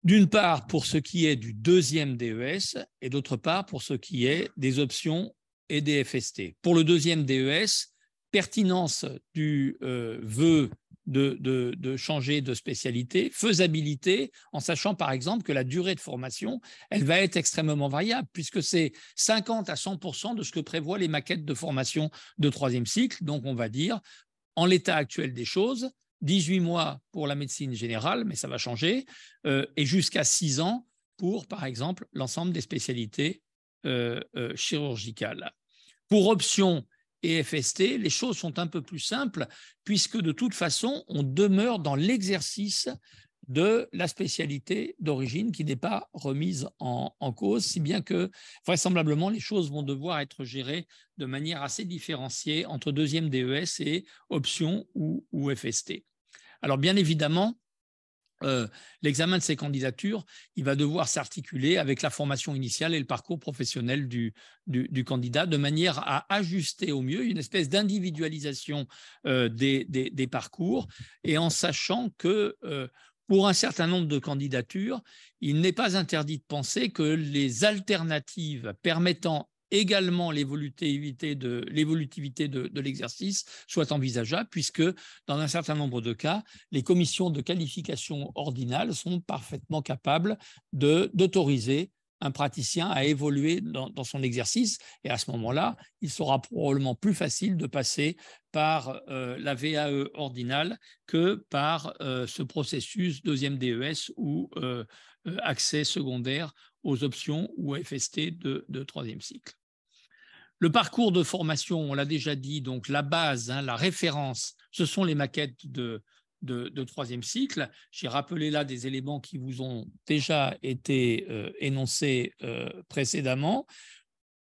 d'une part pour ce qui est du 2e DES et d'autre part pour ce qui est des options et des FST. Pour le 2e DES, pertinence du vœu de changer de spécialité, faisabilité, en sachant par exemple que la durée de formation, elle va être extrêmement variable, puisque c'est 50 à 100% de ce que prévoient les maquettes de formation de 3e cycle. Donc on va dire, en l'état actuel des choses, 18 mois pour la médecine générale, mais ça va changer, et jusqu'à 6 ans pour, par exemple, l'ensemble des spécialités chirurgicales. Pour options et FST, les choses sont un peu plus simples puisque de toute façon, on demeure dans l'exercice de la spécialité d'origine qui n'est pas remise en cause, si bien que vraisemblablement les choses vont devoir être gérées de manière assez différenciée entre deuxième DES et option ou FST. Alors bien évidemment, l'examen de ces candidatures, il va devoir s'articuler avec la formation initiale et le parcours professionnel du candidat, de manière à ajuster au mieux une espèce d'individualisation des parcours, et en sachant que pour un certain nombre de candidatures, il n'est pas interdit de penser que les alternatives permettant également l'évolutivité de l'exercice soit envisageable, puisque dans un certain nombre de cas, les commissions de qualification ordinale sont parfaitement capables d'autoriser un praticien à évoluer dans son exercice. Et à ce moment-là, il sera probablement plus facile de passer par la VAE ordinale que par ce processus deuxième DES ou accès secondaire aux options ou FST de troisième cycle. Le parcours de formation, on l'a déjà dit, donc la base, la référence, ce sont les maquettes de troisième cycle. J'ai rappelé là des éléments qui vous ont déjà été énoncés précédemment.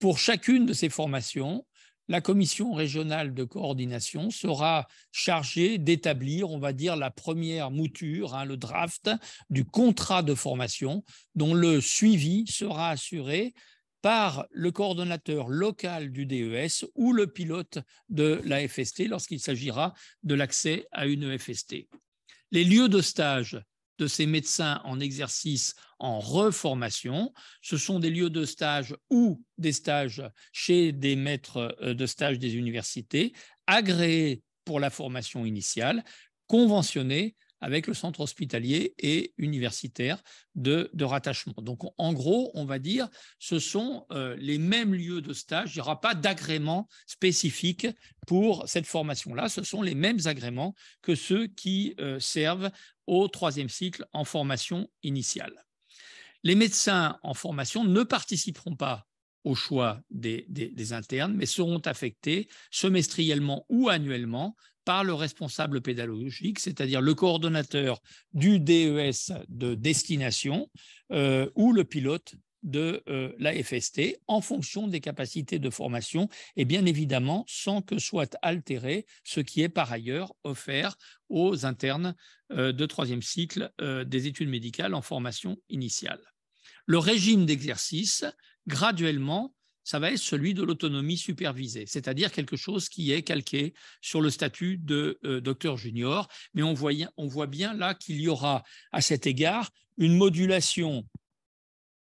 Pour chacune de ces formations, la commission régionale de coordination sera chargée d'établir, on va dire, la première mouture, le draft du contrat de formation, dont le suivi sera assuré par le coordonnateur local du DES ou le pilote de la FST lorsqu'il s'agira de l'accès à une FST. Les lieux de stage de ces médecins en exercice en reformation, ce sont des lieux de stage ou des stages chez des maîtres de stage des universités, agréés pour la formation initiale, conventionnés avec le centre hospitalier et universitaire de rattachement. Donc, en gros, on va dire, ce sont les mêmes lieux de stage. Il n'y aura pas d'agrément spécifique pour cette formation-là. Ce sont les mêmes agréments que ceux qui servent au troisième cycle en formation initiale. Les médecins en formation ne participeront pas au choix des internes, mais seront affectés semestriellement ou annuellement par le responsable pédagogique, c'est-à-dire le coordonnateur du DES de destination ou le pilote de la FST en fonction des capacités de formation et bien évidemment sans que soit altéré ce qui est par ailleurs offert aux internes de troisième cycle des études médicales en formation initiale. Le régime d'exercice, graduellement, ça va être celui de l'autonomie supervisée, c'est-à-dire quelque chose qui est calqué sur le statut de docteur junior. Mais on voit bien là qu'il y aura à cet égard une modulation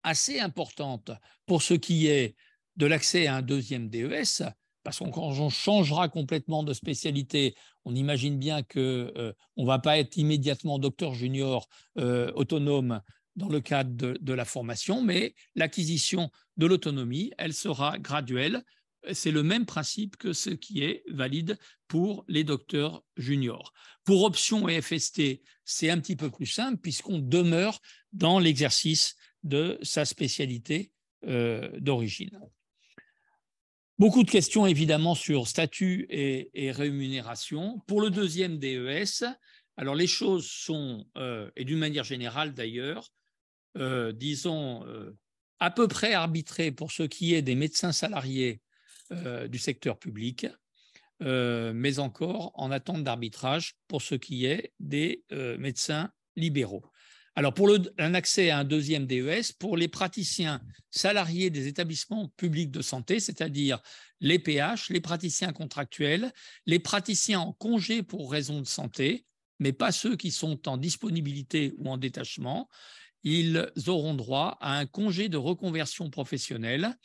assez importante pour ce qui est de l'accès à un deuxième DES, parce que quand on changera complètement de spécialité, on imagine bien qu'on ne va pas être immédiatement docteur junior autonome dans le cadre de la formation, mais l'acquisition de l'autonomie, elle sera graduelle. C'est le même principe que ce qui est valide pour les docteurs juniors. Pour option et FST, c'est un petit peu plus simple puisqu'on demeure dans l'exercice de sa spécialité d'origine. Beaucoup de questions évidemment sur statut et rémunération. Pour le deuxième DES, alors les choses sont, et d'une manière générale d'ailleurs, disons, à peu près arbitrées pour ce qui est des médecins salariés du secteur public, mais encore en attente d'arbitrage pour ce qui est des médecins libéraux. Alors, pour un accès à un deuxième DES, pour les praticiens salariés des établissements publics de santé, c'est-à-dire les PH, les praticiens contractuels, les praticiens en congé pour raison de santé, mais pas ceux qui sont en disponibilité ou en détachement, ils auront droit à un congé de reconversion professionnelle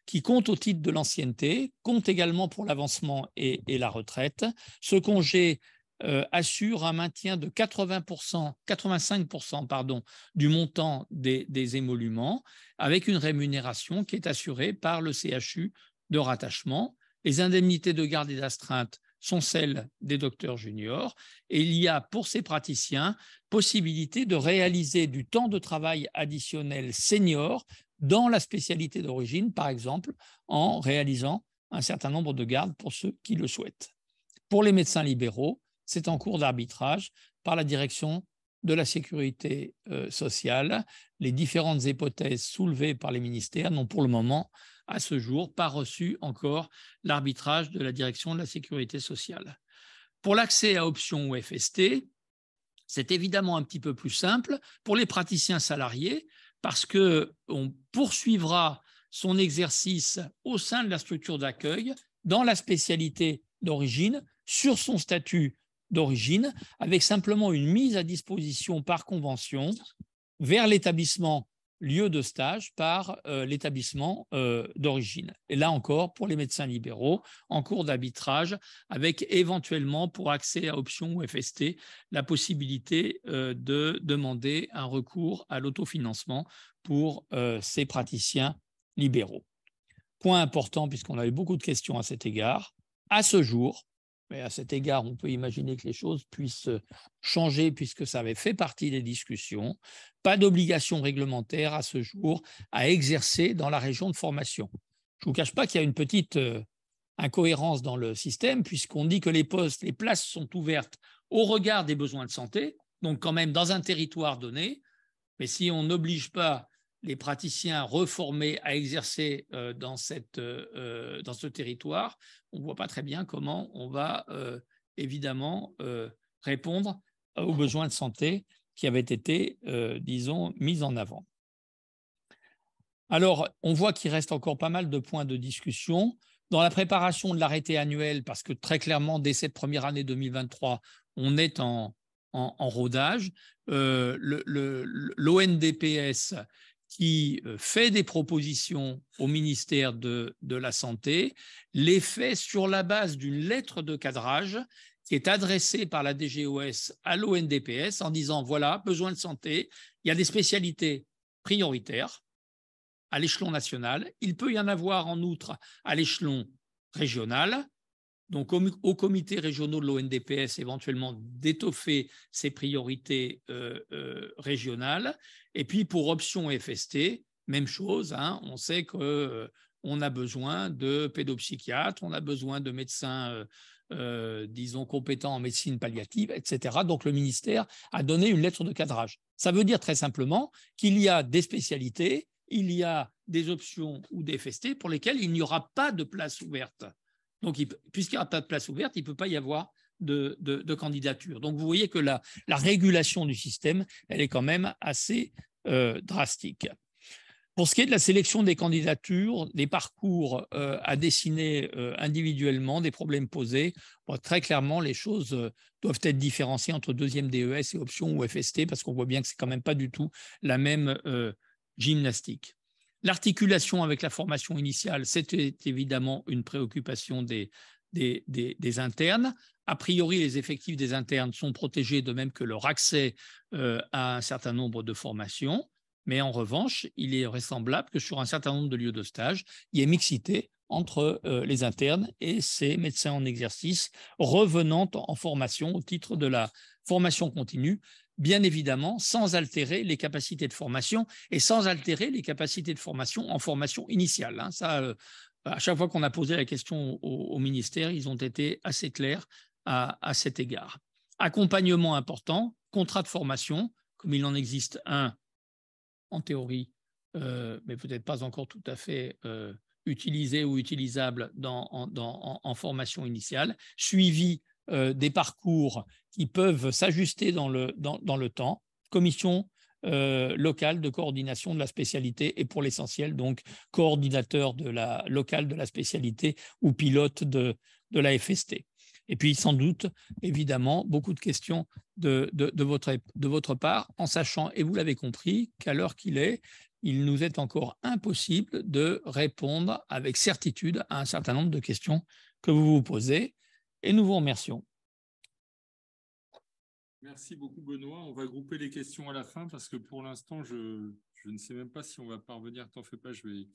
qui compte au titre de l'ancienneté, compte également pour l'avancement et la retraite. Ce congé assure un maintien de 85% du montant des émoluments, avec une rémunération qui est assurée par le CHU de rattachement. Les indemnités de garde et d'astreinte sont celles des docteurs juniors, et il y a pour ces praticiens possibilité de réaliser du temps de travail additionnel senior dans la spécialité d'origine, par exemple en réalisant un certain nombre de gardes pour ceux qui le souhaitent. Pour les médecins libéraux, c'est en cours d'arbitrage par la direction de la sécurité sociale. Les différentes hypothèses soulevées par les ministères n'ont pour le moment, à ce jour, pas reçu encore l'arbitrage de la direction de la sécurité sociale. Pour l'accès à options ou FST, c'est évidemment un petit peu plus simple pour les praticiens salariés parce qu'on poursuivra son exercice au sein de la structure d'accueil dans la spécialité d'origine, sur son statut d'origine, avec simplement une mise à disposition par convention vers l'établissement lieu de stage par l'établissement d'origine. Et là encore, pour les médecins libéraux, en cours d'arbitrage, avec éventuellement, pour accès à options ou FST, la possibilité de demander un recours à l'autofinancement pour ces praticiens libéraux. Point important, puisqu'on a eu beaucoup de questions à cet égard, à ce jour, mais à cet égard, on peut imaginer que les choses puissent changer puisque ça avait fait partie des discussions. Pas d'obligation réglementaire à ce jour à exercer dans la région de formation. Je ne vous cache pas qu'il y a une petite incohérence dans le système puisqu'on dit que les places sont ouvertes au regard des besoins de santé, donc quand même dans un territoire donné, mais si on n'oblige pas les praticiens reformés à exercer dans ce territoire, on ne voit pas très bien comment on va évidemment répondre aux besoins de santé qui avaient été, disons, mis en avant. Alors, on voit qu'il reste encore pas mal de points de discussion. Dans la préparation de l'arrêté annuel, parce que très clairement, dès cette première année 2023, on est en rodage, l'ONDPS qui fait des propositions au ministère de la Santé, les fait sur la base d'une lettre de cadrage qui est adressée par la DGOS à l'ONDPS en disant, voilà, besoin de santé, il y a des spécialités prioritaires à l'échelon national, il peut y en avoir en outre à l'échelon régional, donc aux comités régionaux de l'ONDPS éventuellement d'étoffer ces priorités régionales. Et puis pour options FST, même chose, hein, on sait qu'on a besoin de pédopsychiatres, on a besoin de médecins disons compétents en médecine palliative, etc. Donc le ministère a donné une lettre de cadrage. Ça veut dire très simplement qu'il y a des spécialités, il y a des options ou des FST pour lesquelles il n'y aura pas de place ouverte. Donc, puisqu'il n'y aura pas de place ouverte, il ne peut pas y avoir de candidature. Donc, vous voyez que la régulation du système, elle est quand même assez drastique. Pour ce qui est de la sélection des candidatures, des parcours à dessiner individuellement, des problèmes posés, bon, très clairement, les choses doivent être différenciées entre deuxième DES et option ou FST, parce qu'on voit bien que ce n'est quand même pas du tout la même gymnastique. L'articulation avec la formation initiale, c'était évidemment une préoccupation des internes. A priori, les effectifs des internes sont protégés de même que leur accès à un certain nombre de formations. Mais en revanche, il est vraisemblable que sur un certain nombre de lieux de stage, il y ait mixité entre les internes et ces médecins en exercice revenant en formation au titre de la formation continue, bien évidemment sans altérer les capacités de formation et sans altérer les capacités de formation en formation initiale. Hein. Ça, à chaque fois qu'on a posé la question au ministère, ils ont été assez clairs à cet égard. Accompagnement important, contrat de formation, comme il en existe un en théorie, mais peut-être pas encore tout à fait utilisé ou utilisable en formation initiale, suivi des parcours qui peuvent s'ajuster dans le temps, commission locale de coordination de la spécialité et pour l'essentiel, donc, coordinateur local de la spécialité ou pilote de la FST. Et puis, sans doute, évidemment, beaucoup de questions de votre part, en sachant, et vous l'avez compris, qu'à l'heure qu'il est, il nous est encore impossible de répondre avec certitude à un certain nombre de questions que vous vous posez. Et nous vous remercions. Merci beaucoup, Benoît. On va grouper les questions à la fin parce que pour l'instant, je ne sais même pas si on va parvenir. T'en fais pas, je vais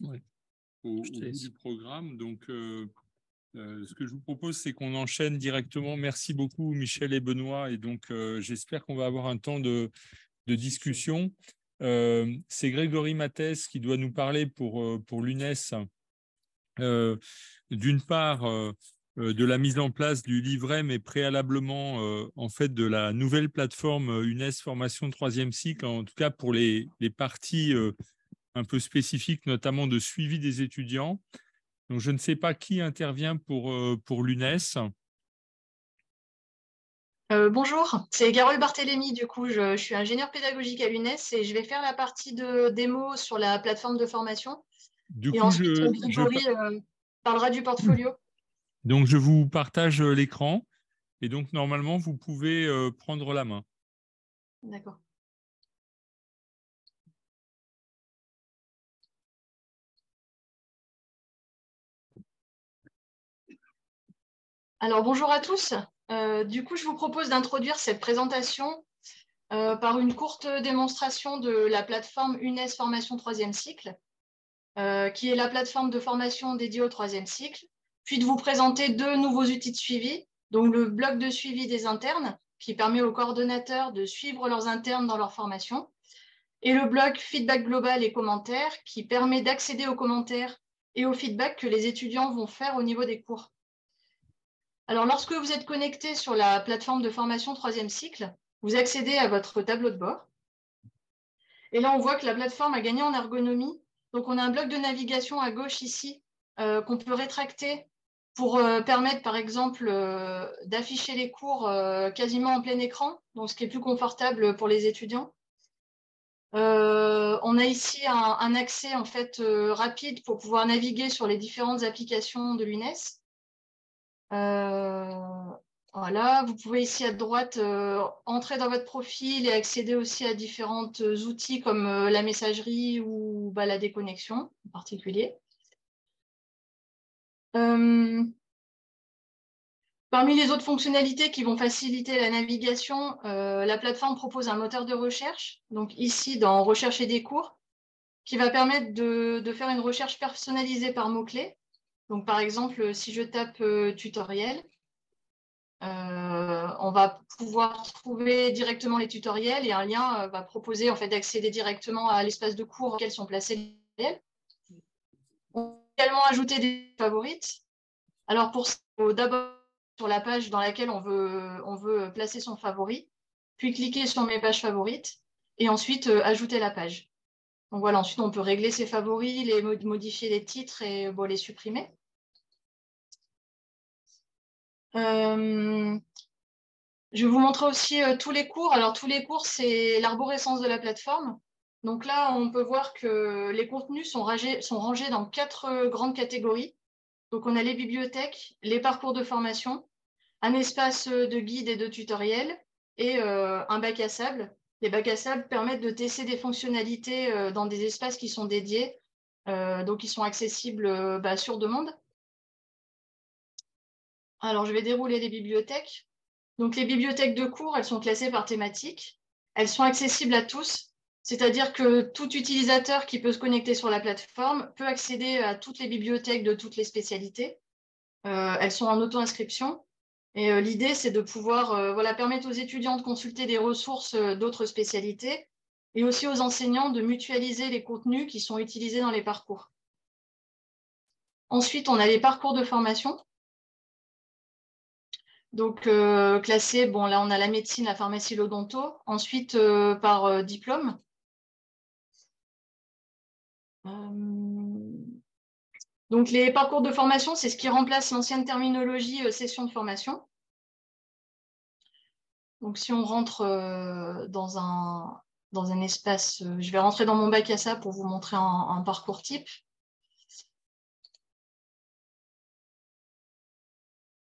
au bout du programme. Donc, ce que je vous propose, c'est qu'on enchaîne directement. Merci beaucoup, Michel et Benoît. Et donc, j'espère qu'on va avoir un temps de discussion. C'est Grégory Mathès qui doit nous parler pour l'UNES. D'une part, de la mise en place du livret, mais préalablement en fait de la nouvelle plateforme UNES Formation troisième cycle, en tout cas pour les parties un peu spécifiques, notamment de suivi des étudiants. Donc, je ne sais pas qui intervient pour l'UNES. Bonjour, c'est Garole Barthélémy. Du coup, je suis ingénieure pédagogique à l'UNES et je vais faire la partie de démo sur la plateforme de formation. Du Et coup, ensuite, Grégory parlera du portfolio. donc, je vous partage l'écran et donc, normalement, vous pouvez prendre la main. D'accord. Alors, bonjour à tous. Du coup, je vous propose d'introduire cette présentation par une courte démonstration de la plateforme UNES Formation troisième cycle, qui est la plateforme de formation dédiée au troisième cycle, puis de vous présenter deux nouveaux outils de suivi, donc le bloc de suivi des internes, qui permet aux coordonnateurs de suivre leurs internes dans leur formation, et le bloc feedback global et commentaires, qui permet d'accéder aux commentaires et aux feedbacks que les étudiants vont faire au niveau des cours. Alors, lorsque vous êtes connecté sur la plateforme de formation troisième cycle, vous accédez à votre tableau de bord. Et là, on voit que la plateforme a gagné en ergonomie. Donc, on a un bloc de navigation à gauche ici qu'on peut rétracter pour permettre, par exemple, d'afficher les cours quasiment en plein écran, donc ce qui est plus confortable pour les étudiants. On a ici un accès en fait rapide pour pouvoir naviguer sur les différentes applications de l'UNES. Voilà, vous pouvez ici à droite entrer dans votre profil et accéder aussi à différents outils comme la messagerie ou la déconnexion en particulier. Parmi les autres fonctionnalités qui vont faciliter la navigation, la plateforme propose un moteur de recherche, donc ici dans Rechercher des cours, qui va permettre de faire une recherche personnalisée par mots-clés. Donc par exemple, si je tape tutoriel, on va pouvoir trouver directement les tutoriels et un lien va proposer en fait d'accéder directement à l'espace de cours auquel sont placés les tutoriels. On peut également ajouter des favorites. Alors pour ça, il faut d'abord sur la page dans laquelle on veut placer son favori, puis cliquer sur mes pages favorites et ensuite ajouter la page. Donc voilà, ensuite on peut régler ses favoris, modifier les titres et les supprimer. Je vais vous montrer aussi tous les cours. Alors, tous les cours, c'est l'arborescence de la plateforme. Donc là, on peut voir que les contenus sont rangés dans 4 grandes catégories. Donc, on a les bibliothèques, les parcours de formation, un espace de guide et de tutoriel et un bac à sable. Les bacs à sable permettent de tester des fonctionnalités dans des espaces qui sont dédiés, donc qui sont accessibles sur demande. Alors, je vais dérouler les bibliothèques. Donc, les bibliothèques de cours, elles sont classées par thématique. Elles sont accessibles à tous, c'est-à-dire que tout utilisateur qui peut se connecter sur la plateforme peut accéder à toutes les bibliothèques de toutes les spécialités. Elles sont en auto-inscription. Et l'idée, c'est de pouvoir permettre aux étudiants de consulter des ressources d'autres spécialités et aussi aux enseignants de mutualiser les contenus qui sont utilisés dans les parcours. Ensuite, on a les parcours de formation. Donc, classé, là, on a la médecine, la pharmacie, l'odonto. Ensuite, par diplôme. Donc, les parcours de formation, c'est ce qui remplace l'ancienne terminologie session de formation. Donc, si on rentre dans un espace, je vais rentrer dans mon bac à sable pour vous montrer un parcours type.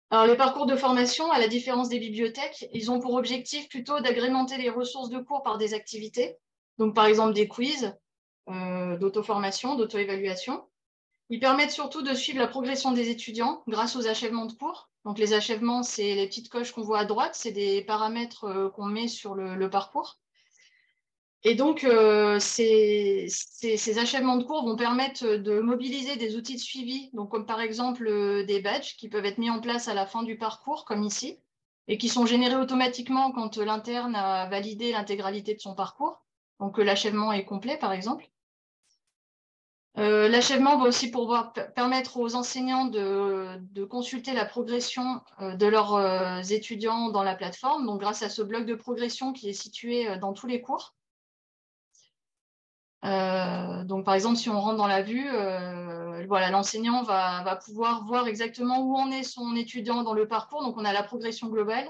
Alors, les parcours de formation, à la différence des bibliothèques, ils ont pour objectif plutôt d'agrémenter les ressources de cours par des activités. Donc, par exemple, des quiz, d'auto-formation, d'auto-évaluation. Ils permettent surtout de suivre la progression des étudiants grâce aux achèvements de cours. Donc, les achèvements, c'est les petites coches qu'on voit à droite, c'est des paramètres qu'on met sur le parcours. Et donc, ces achèvements de cours vont permettre de mobiliser des outils de suivi, donc comme par exemple des badges qui peuvent être mis en place à la fin du parcours, comme ici, et qui sont générés automatiquement quand l'interne a validé l'intégralité de son parcours, donc que l'achèvement est complet, par exemple. L'achèvement va aussi pouvoir permettre aux enseignants de consulter la progression de leurs étudiants dans la plateforme, donc grâce à ce bloc de progression qui est situé dans tous les cours. Donc, par exemple, si on rentre dans la vue, voilà, l'enseignant va pouvoir voir exactement où en est son étudiant dans le parcours. Donc, on a la progression globale.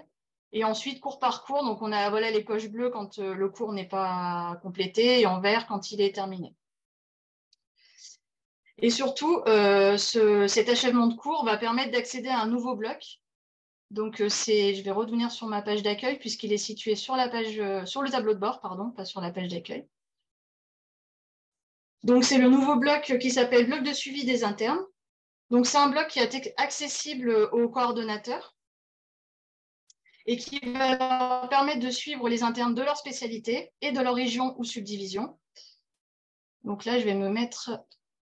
Et ensuite, cours par cours, donc on a voilà, les coches bleues quand le cours n'est pas complété et en vert quand il est terminé. Et surtout, cet achèvement de cours va permettre d'accéder à un nouveau bloc. Donc, je vais revenir sur ma page d'accueil puisqu'il est situé sur la page, sur le tableau de bord, pardon, pas sur la page d'accueil. Donc, c'est le nouveau bloc qui s'appelle bloc de suivi des internes. Donc, c'est un bloc qui est accessible aux coordonnateurs et qui va leur permettre de suivre les internes de leur spécialité et de leur région ou subdivision. Donc là, je vais me mettre...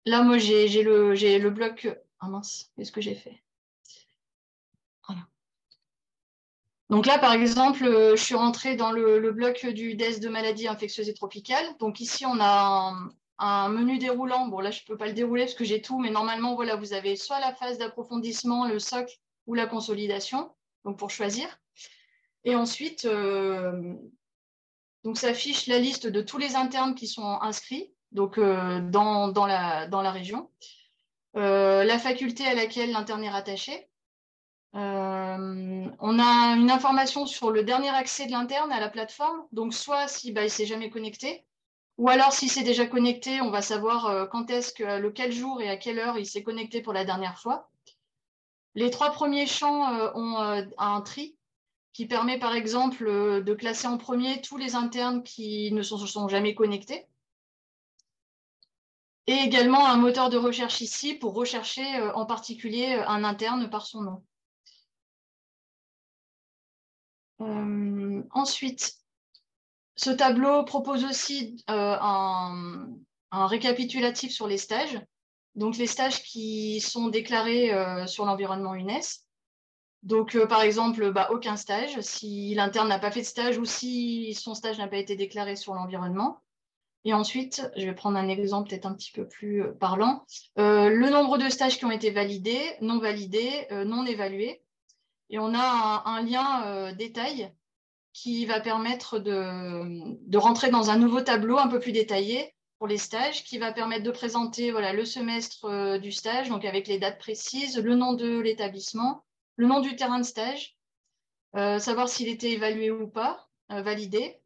Là, moi, j'ai le bloc... Ah mince, qu'est-ce que j'ai fait? Voilà. Donc là, par exemple, je suis rentrée dans le bloc du DES de maladies infectieuses et tropicales. Donc ici, on a un menu déroulant. Bon, là, je ne peux pas le dérouler parce que j'ai tout, mais normalement, voilà, vous avez soit la phase d'approfondissement, le socle ou la consolidation, donc pour choisir. Et ensuite, donc s'affiche la liste de tous les internes qui sont inscrits donc, dans la région, la faculté à laquelle l'interne est rattaché. On a une information sur le dernier accès de l'interne à la plateforme, donc soit si il ne s'est jamais connecté, ou alors si c'est déjà connecté, on va savoir quand est-ce que, lequel jour et à quelle heure il s'est connecté pour la dernière fois. Les 3 premiers champs ont un tri qui permet par exemple de classer en premier tous les internes qui ne se sont jamais connectés. Et également un moteur de recherche ici pour rechercher en particulier un interne par son nom. Ensuite, ce tableau propose aussi un récapitulatif sur les stages. Donc les stages qui sont déclarés sur l'environnement UNES. Donc, par exemple, aucun stage, si l'interne n'a pas fait de stage ou si son stage n'a pas été déclaré sur l'environnement. Et ensuite, je vais prendre un exemple peut-être un petit peu plus parlant. Le nombre de stages qui ont été validés, non évalués. Et on a un lien détail qui va permettre de rentrer dans un nouveau tableau un peu plus détaillé pour les stages, qui va permettre de présenter voilà, le semestre du stage, donc avec les dates précises, le nom de l'établissement, le nom du terrain de stage, savoir s'il était évalué ou pas, validé,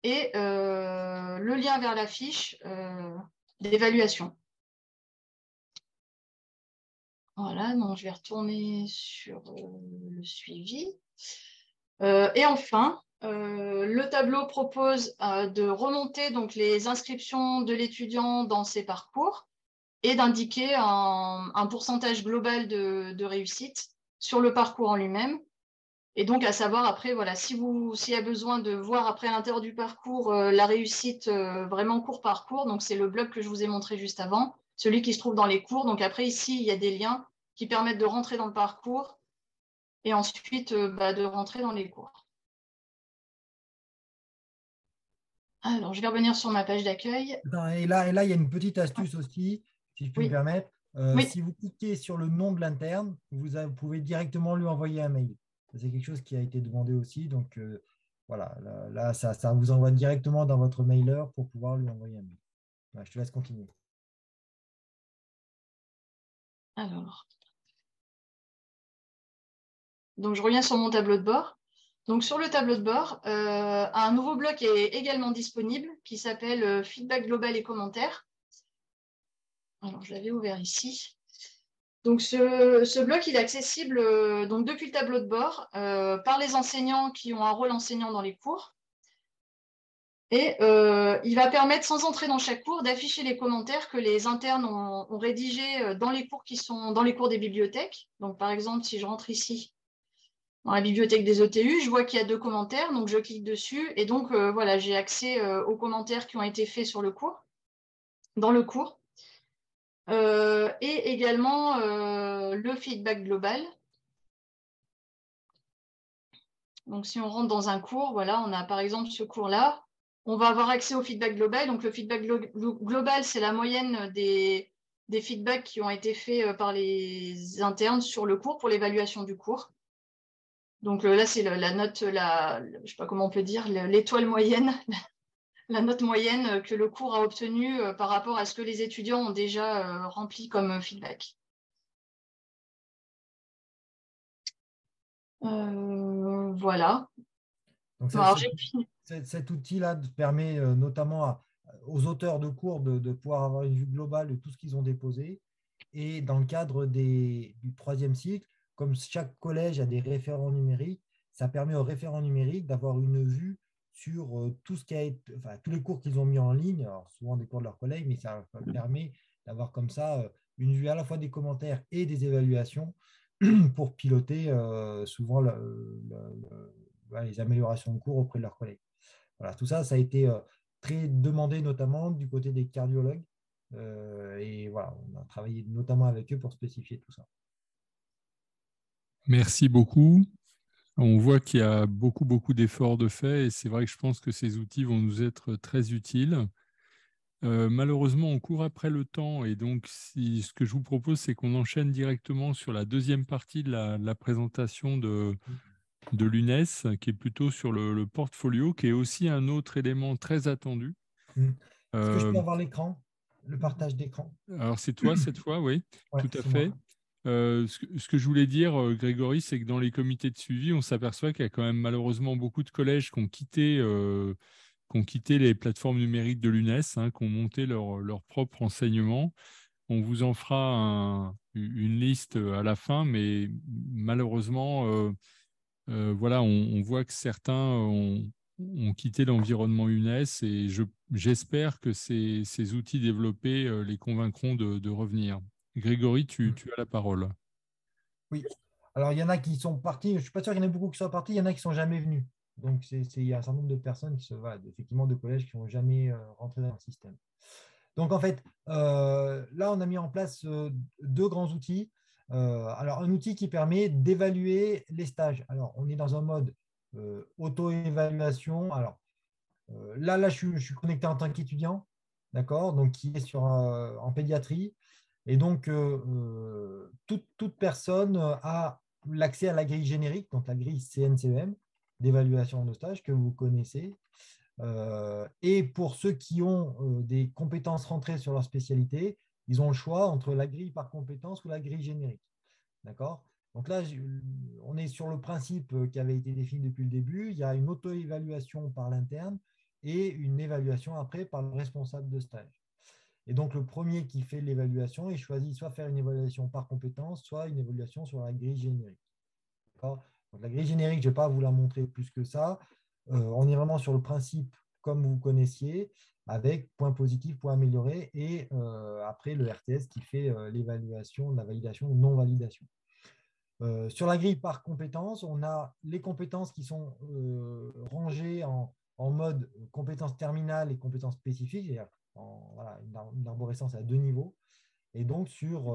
et le lien vers la fiche d'évaluation. Voilà, donc je vais retourner sur le suivi. Et enfin, le tableau propose de remonter donc, les inscriptions de l'étudiant dans ses parcours et d'indiquer un pourcentage global de réussite sur le parcours en lui-même. Et donc, à savoir après, voilà, s'il y a besoin de voir après à l'intérieur du parcours la réussite vraiment cours par cours, donc c'est le bloc que je vous ai montré juste avant, celui qui se trouve dans les cours. Donc après, ici, il y a des liens qui permettent de rentrer dans le parcours et ensuite de rentrer dans les cours. Alors, je vais revenir sur ma page d'accueil. Et là, il y a une petite astuce aussi, si je puis me permettre. Oui. Si vous cliquez sur le nom de l'interne, vous pouvez directement lui envoyer un mail. C'est quelque chose qui a été demandé aussi. Donc, voilà, là ça vous envoie directement dans votre mailer pour pouvoir lui envoyer un mail. Voilà, je te laisse continuer. Alors, donc je reviens sur mon tableau de bord. Donc sur le tableau de bord, un nouveau bloc est également disponible qui s'appelle feedback global et commentaires. Alors je l'avais ouvert ici. Donc ce bloc il est accessible donc depuis le tableau de bord par les enseignants qui ont un rôle enseignant dans les cours. Et il va permettre, sans entrer dans chaque cours, d'afficher les commentaires que les internes ont rédigés dans les cours qui sont dans les cours des bibliothèques. Donc par exemple, si je rentre ici dans la bibliothèque des ETU, je vois qu'il y a 2 commentaires, donc je clique dessus et donc voilà, j'ai accès aux commentaires qui ont été faits sur le cours, dans le cours, et également le feedback global. Donc si on rentre dans un cours, voilà, on a par exemple ce cours-là, on va avoir accès au feedback global. Donc le feedback global, c'est la moyenne des des feedbacks qui ont été faits par les internes sur le cours pour l'évaluation du cours. Donc là, c'est la note, je ne sais pas comment on peut dire, l'étoile moyenne, la note moyenne que le cours a obtenue par rapport à ce que les étudiants ont déjà rempli comme feedback. Voilà. Donc, cet outil-là permet notamment aux auteurs de cours de pouvoir avoir une vue globale de tout ce qu'ils ont déposé. Et dans le cadre du troisième cycle, comme chaque collège a des référents numériques, ça permet aux référents numériques d'avoir une vue sur tout ce qui a été, enfin, tous les cours qu'ils ont mis en ligne, alors souvent des cours de leurs collègues, mais ça permet d'avoir comme ça une vue à la fois des commentaires et des évaluations pour piloter souvent les améliorations de cours auprès de leurs collègues. Voilà, tout ça, ça a été très demandé notamment du côté des cardiologues. Et voilà, on a travaillé notamment avec eux pour spécifier tout ça. Merci beaucoup. On voit qu'il y a beaucoup d'efforts de fait et c'est vrai que je pense que ces outils vont nous être très utiles. Malheureusement, on court après le temps et donc ce que je vous propose, c'est qu'on enchaîne directement sur la deuxième partie de la présentation de l'UNES, qui est plutôt sur le portfolio, qui est aussi un autre élément très attendu. Est-ce que je peux avoir l'écran, le partage d'écran? Alors, c'est toi cette fois, oui, ouais, tout à fait. Ce que je voulais dire, Grégory, c'est que dans les comités de suivi, on s'aperçoit qu'il y a quand même malheureusement beaucoup de collèges qui ont quitté les plateformes numériques de l'UNES, qui ont monté leur propre enseignement. On vous en fera une liste à la fin, mais malheureusement, voilà, on voit que certains ont quitté l'environnement UNES et j'espère que ces outils développés les convaincront de revenir. Grégory, tu as la parole. Oui. Alors, il y en a qui sont partis. Je ne suis pas sûr qu'il y en ait beaucoup qui sont partis. Il y en a qui ne sont jamais venus. Donc, il y a un certain nombre de personnes effectivement, de collèges qui n'ont jamais rentré dans le système. Donc, en fait, là, on a mis en place deux grands outils. Alors, un outil qui permet d'évaluer les stages. Alors, on est dans un mode auto-évaluation. Alors, là je suis connecté en tant qu'étudiant, d'accord, donc qui est en pédiatrie. Et donc, toute personne a l'accès à la grille générique, donc la grille CNCEM d'évaluation de stage que vous connaissez. Et pour ceux qui ont des compétences rentrées sur leur spécialité, ils ont le choix entre la grille par compétence ou la grille générique. D'accord? Donc là, on est sur le principe qui avait été défini depuis le début. Il y a une auto-évaluation par l'interne et une évaluation après par le responsable de stage. Et donc, le premier qui fait l'évaluation, il choisit soit faire une évaluation par compétence, soit une évaluation sur la grille générique. Donc, la grille générique, je ne vais pas vous la montrer plus que ça. On est vraiment sur le principe comme vous connaissiez, avec point positif, point amélioré, et après le RTS qui fait l'évaluation, la validation ou non-validation. Sur la grille par compétences, on a les compétences qui sont rangées en mode compétences terminales et compétences spécifiques, c'est-à-dire voilà, une arborescence à deux niveaux. Et donc, sur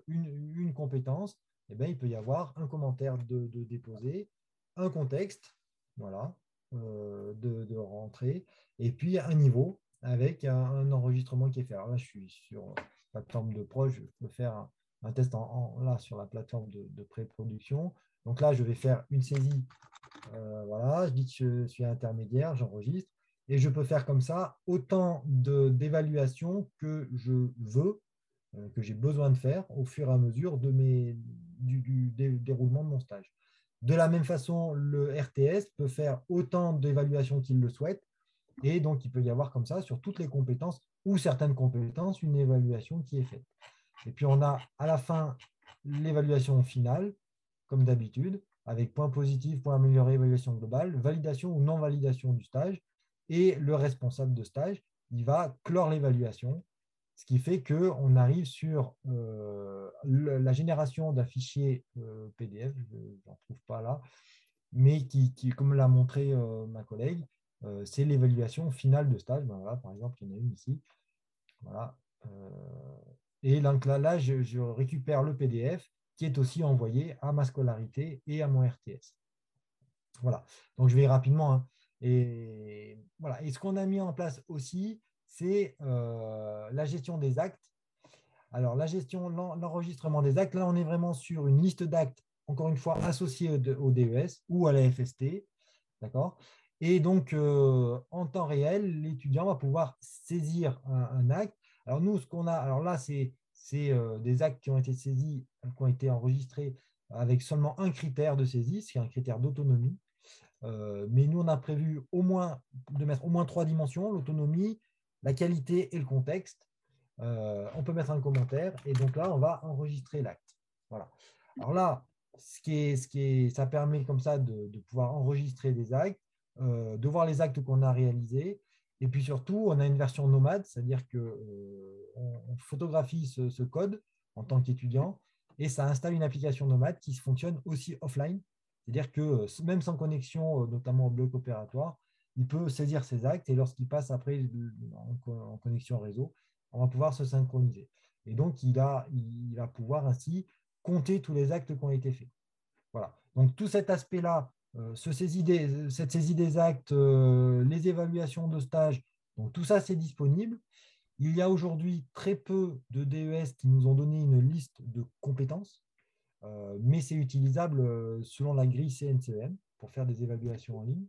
une compétence, eh bien, il peut y avoir un commentaire de déposer, un contexte voilà, de rentrée, et puis un niveau avec un enregistrement qui est fait. Alors là, je suis sur la plateforme de pro, je peux faire un test là sur la plateforme de pré-production. Donc là, je vais faire une saisie. Voilà, je dis que je suis intermédiaire, j'enregistre. Et je peux faire comme ça autant d'évaluations que je veux, que j'ai besoin de faire au fur et à mesure du déroulement de mon stage. De la même façon, le RTS peut faire autant d'évaluations qu'il le souhaite. Et donc, il peut y avoir comme ça, sur toutes les compétences ou certaines compétences, une évaluation qui est faite. Et puis, on a à la fin l'évaluation finale, comme d'habitude, avec point positif, point amélioré, évaluation globale, validation ou non-validation du stage. Et le responsable de stage, il va clore l'évaluation, ce qui fait qu'on arrive sur la génération d'un fichier PDF, je n'en trouve pas là, mais qui comme l'a montré ma collègue, c'est l'évaluation finale de stage. Ben voilà, par exemple, il y en a une ici. Voilà. Et donc là je récupère le PDF qui est aussi envoyé à ma scolarité et à mon RTS. Voilà. Donc, je vais rapidement. Hein. Et voilà. Et ce qu'on a mis en place aussi, c'est la gestion des actes. Alors, la gestion, l'enregistrement des actes, là, on est vraiment sur une liste d'actes, encore une fois, associée au DES ou à la FST. D'accord? Et donc, en temps réel, l'étudiant va pouvoir saisir un acte. Alors, nous, ce qu'on a, alors là, c'est des actes qui ont été saisis, qui ont été enregistrés avec seulement un critère de saisie, c'est un critère d'autonomie. Mais nous, on a prévu de mettre au moins 3 dimensions, l'autonomie, la qualité et le contexte. On peut mettre un commentaire et donc là, on va enregistrer l'acte. Voilà. Alors là, ça permet comme ça de pouvoir enregistrer des actes, de voir les actes qu'on a réalisés. Et puis surtout, on a une version nomade, c'est-à-dire qu'on photographie ce code en tant qu'étudiant et ça installe une application nomade qui fonctionne aussi offline. C'est-à-dire que même sans connexion, notamment au bloc opératoire, il peut saisir ses actes et lorsqu'il passe après en connexion réseau, on va pouvoir se synchroniser. Et donc, il va pouvoir ainsi compter tous les actes qui ont été faits. Voilà. Donc, tout cet aspect-là, cette saisie des actes, les évaluations de stage, donc tout ça, c'est disponible. Il y a aujourd'hui très peu de DES qui nous ont donné une liste de compétences, mais c'est utilisable selon la grille CNCEM pour faire des évaluations en ligne.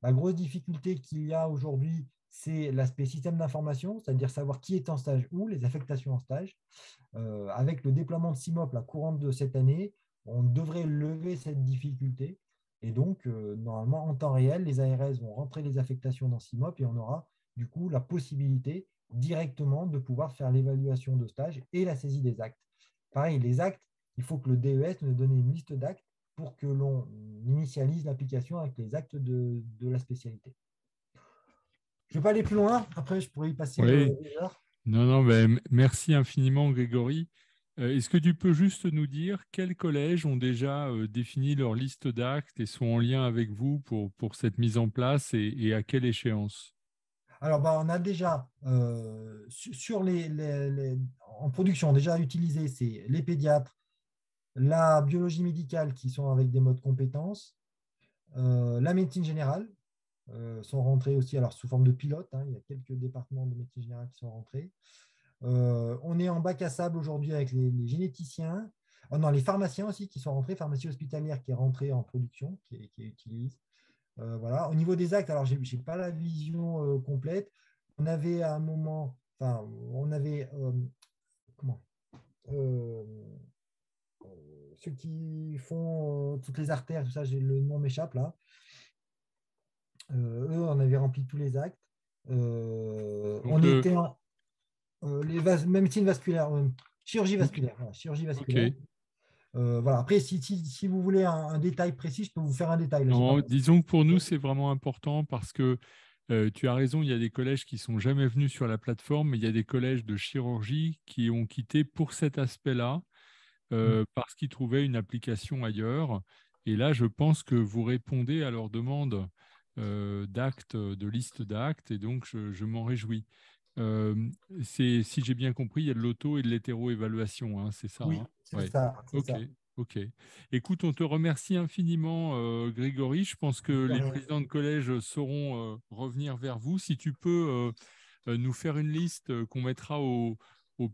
La grosse difficulté qu'il y a aujourd'hui, c'est l'aspect système d'information, c'est-à-dire savoir qui est en stage où, les affectations en stage. Avec le déploiement de CIMOP, la courante de cette année, on devrait lever cette difficulté. Et donc, normalement, en temps réel, les ARS vont rentrer les affectations dans CIMOP et on aura du coup la possibilité directement de pouvoir faire l'évaluation de stage et la saisie des actes. Pareil, les actes, il faut que le DES nous donne une liste d'actes pour que l'on initialise l'application avec les actes de la spécialité. Je ne vais pas aller plus loin, après je pourrais y passer Oui. des heures. Non, merci infiniment, Grégory. Est-ce que tu peux juste nous dire quels collèges ont déjà défini leur liste d'actes et sont en lien avec vous pour cette mise en place et à quelle échéance? Alors, on a déjà, en production, déjà utilisé, c'est les pédiatres, la biologie médicale qui sont avec des modes compétences, la médecine générale sont rentrés aussi, alors sous forme de pilote, hein, il y a quelques départements de médecine générale qui sont rentrés. On est en bac à sable aujourd'hui avec les généticiens, non, les pharmaciens aussi qui sont rentrés, pharmacie hospitalière qui est rentrée en production, qui utilise. Voilà. Au niveau des actes, alors je n'ai pas la vision complète. On avait à un moment, enfin, on avait comment ceux qui font toutes les artères, tout ça, le nom m'échappe là. Eux, on avait rempli tous les actes. On était en médecine vasculaire, chirurgie vasculaire. Voilà, chirurgie vasculaire. Okay. Voilà. Après, si vous voulez un détail précis, je peux vous faire un détail. Là, Non, disons que pour nous, c'est vraiment important parce que tu as raison, il y a des collèges qui ne sont jamais venus sur la plateforme, mais il y a des collèges de chirurgie qui ont quitté pour cet aspect-là parce qu'ils trouvaient une application ailleurs. Et là, je pense que vous répondez à leur demande d'actes, de liste d'actes, et donc je m'en réjouis. Si j'ai bien compris, il y a de l'auto et de l'hétéro-évaluation, hein, c'est ça, oui, hein? c'est Ouais. ça. Ok, ok. Écoute, on te remercie infiniment, Grégory. Je pense que les présidents de collège sauront revenir vers vous. Si tu peux nous faire une liste qu'on mettra au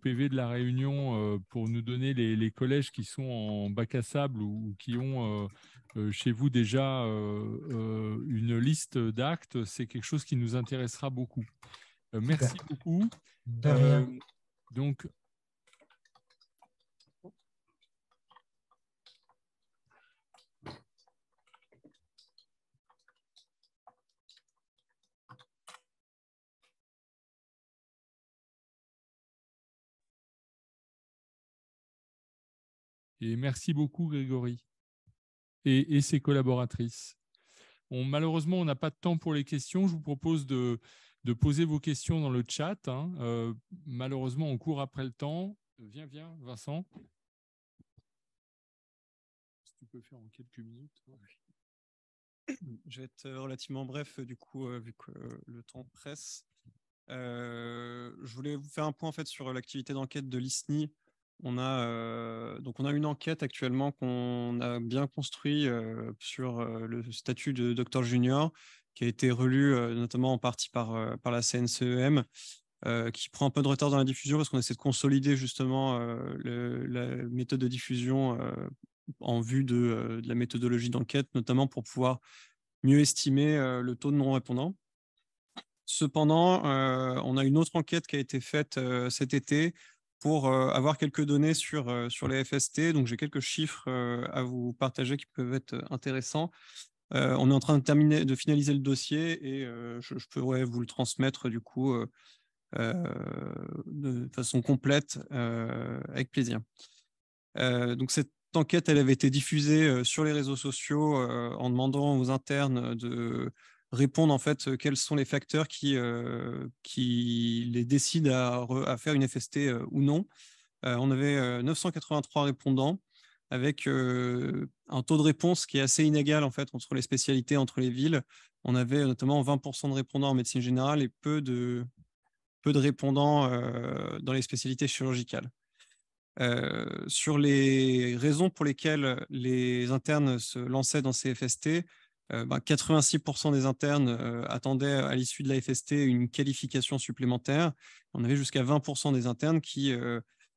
PV de la réunion pour nous donner les collèges qui sont en bac à sable ou qui ont chez vous déjà une liste d'actes, c'est quelque chose qui nous intéressera beaucoup. Merci beaucoup. De rien. Donc, et merci beaucoup, Grégory, et ses collaboratrices. Malheureusement, on n'a pas de temps pour les questions. Je vous propose de poser vos questions dans le chat, hein. Malheureusement, on court après le temps. Viens, Vincent. Si tu peux faire en quelques minutes. Je vais être relativement bref, du coup, vu que le temps presse. Je voulais vous faire un point en fait, sur l'activité d'enquête de l'ISNI. On a une enquête actuellement qu'on a bien construite sur le statut de docteur junior, qui a été relu notamment en partie par la CNCEM. qui prend un peu de retard dans la diffusion parce qu'on essaie de consolider justement la méthode de diffusion en vue de la méthodologie d'enquête, notamment pour pouvoir mieux estimer le taux de non-répondants. Cependant, on a une autre enquête qui a été faite cet été pour avoir quelques données sur les FST. Donc, j'ai quelques chiffres à vous partager qui peuvent être intéressants. On est en train de finaliser le dossier et je pourrais vous le transmettre du coup de façon complète avec plaisir. Donc, cette enquête, elle avait été diffusée sur les réseaux sociaux en demandant aux internes de répondre en fait quels sont les facteurs qui les décident à faire une FST ou non. On avait 983 répondants avec un taux de réponse qui est assez inégal en fait entre les spécialités, entre les villes. On avait notamment 20% de répondants en médecine générale et peu de répondants dans les spécialités chirurgicales. Sur les raisons pour lesquelles les internes se lançaient dans ces FST, 86% des internes attendaient à l'issue de la FST une qualification supplémentaire. On avait jusqu'à 20% des internes qui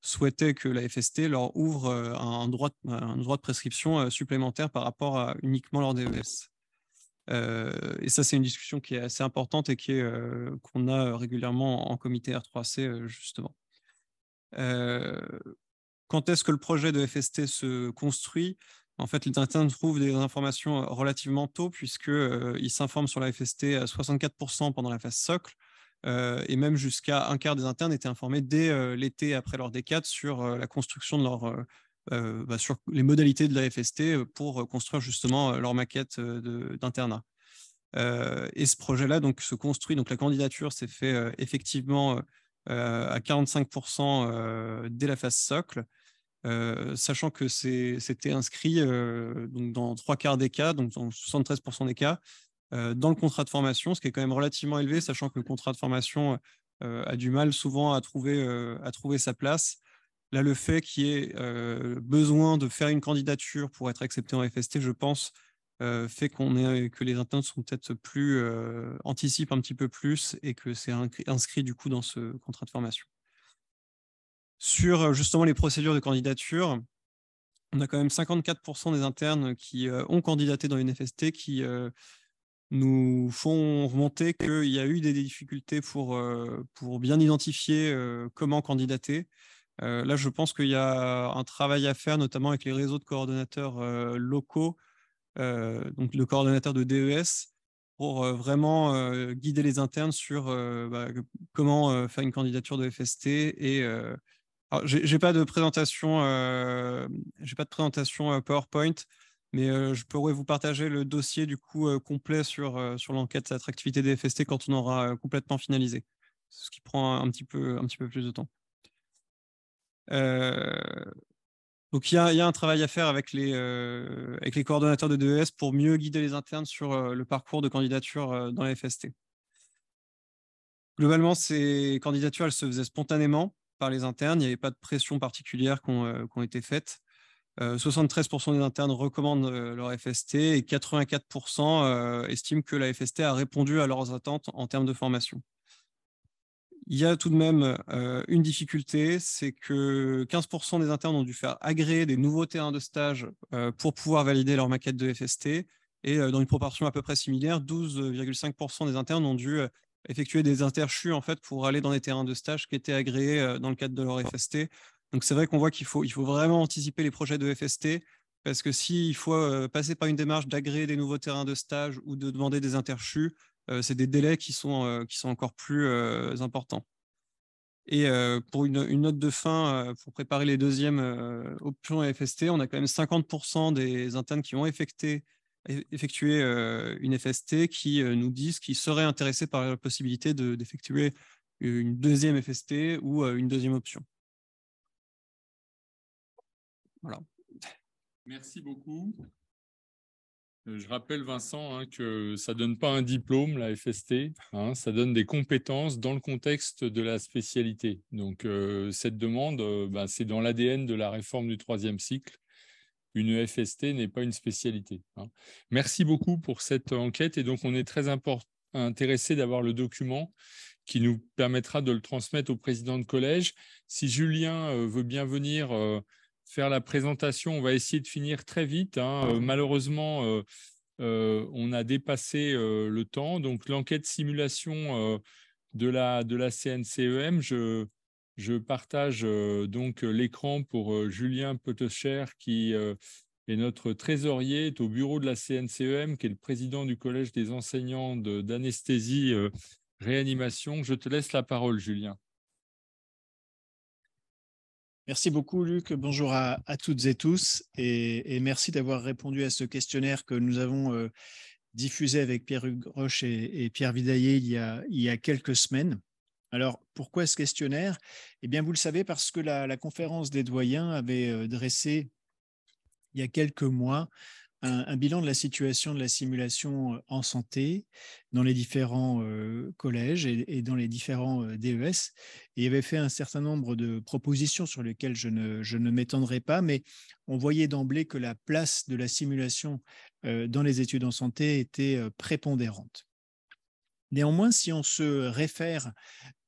souhaitaient que la FST leur ouvre un droit de prescription supplémentaire par rapport à uniquement leur DES. Et ça, c'est une discussion qui est assez importante et qu'on a régulièrement en comité R3C, justement. Quand est-ce que le projet de FST se construit? En fait, les internes trouvent des informations relativement tôt, puisqu'ils s'informent sur la FST à 64% pendant la phase socle, et même jusqu'à un quart des internes étaient informés dès l'été après leur D4 sur la construction de sur les modalités de la FST pour construire justement leur maquette d'internat. Et ce projet-là donc, se construit, donc la candidature s'est fait effectivement à 45% dès la phase socle, sachant que c'était inscrit donc dans 3/4 des cas, donc dans 73% des cas, dans le contrat de formation, ce qui est quand même relativement élevé, sachant que le contrat de formation a du mal souvent à trouver sa place. Là, le fait qu'il y ait besoin de faire une candidature pour être accepté en FST, je pense, fait que les internes sont peut-être plus anticipent un petit peu plus et que c'est inscrit du coup dans ce contrat de formation. Sur justement les procédures de candidature, on a quand même 54% des internes qui ont candidaté dans une FST qui nous font remonter qu'il y a eu des difficultés pour bien identifier comment candidater. Là, je pense qu'il y a un travail à faire, notamment avec les réseaux de coordonnateurs locaux, donc le coordonnateur de DES, pour vraiment guider les internes sur comment faire une candidature de FST. Et j'ai pas de présentation, PowerPoint, mais je pourrais vous partager le dossier du coup complet sur l'enquête attractivité des FST quand on aura complètement finalisé, ce qui prend un petit peu plus de temps. Donc, il y a un travail à faire avec les coordonnateurs de DES pour mieux guider les internes sur le parcours de candidature dans la FST. Globalement, ces candidatures, elles se faisaient spontanément par les internes. Il n'y avait pas de pression particulière qui ont été faites. 73% des internes recommandent leur FST et 84% estiment que la FST a répondu à leurs attentes en termes de formation. Il y a tout de même une difficulté, c'est que 15% des internes ont dû faire agréer des nouveaux terrains de stage pour pouvoir valider leur maquette de FST. Et dans une proportion à peu près similaire, 12,5% des internes ont dû effectuer des interchus en fait, pour aller dans des terrains de stage qui étaient agréés dans le cadre de leur FST. Donc c'est vrai qu'on voit qu'il faut vraiment anticiper les projets de FST, parce que s'il faut passer par une démarche d'agréer des nouveaux terrains de stage ou de demander des interchus, c'est des délais qui sont encore plus importants. Et pour une note de fin, pour préparer les deuxièmes options FST, on a quand même 50% des internes qui ont effectué une FST qui nous disent qu'ils seraient intéressés par la possibilité d'effectuer une deuxième FST ou une deuxième option. Voilà. Merci beaucoup. Je rappelle, Vincent, que ça ne donne pas un diplôme, la FST, ça donne des compétences dans le contexte de la spécialité. Donc, cette demande, c'est dans l'ADN de la réforme du 3e cycle. Une FST n'est pas une spécialité. Merci beaucoup pour cette enquête. Et donc, on est très intéressé d'avoir le document qui nous permettra de le transmettre au président de collège. Si Julien veut bien venir faire la présentation, on va essayer de finir très vite, hein. Malheureusement, on a dépassé le temps. Donc, l'enquête simulation de la CNCEM, je partage donc l'écran pour Julien Potoscher, qui est notre trésorier, est au bureau de la CNCEM, qui est le président du Collège des enseignants d'anesthésie réanimation. Je te laisse la parole, Julien. Merci beaucoup, Luc. Bonjour à toutes et tous. Et merci d'avoir répondu à ce questionnaire que nous avons diffusé avec Pierre-Hugues Roche et Pierre Vidaillé il y a quelques semaines. Alors, pourquoi ce questionnaire? Eh bien, vous le savez, parce que la conférence des doyens avait dressé il y a quelques mois un bilan de la situation de la simulation en santé dans les différents collèges et dans les différents DES, et avait fait un certain nombre de propositions sur lesquelles je ne m'étendrai pas, mais on voyait d'emblée que la place de la simulation dans les études en santé était prépondérante. Néanmoins, si on se réfère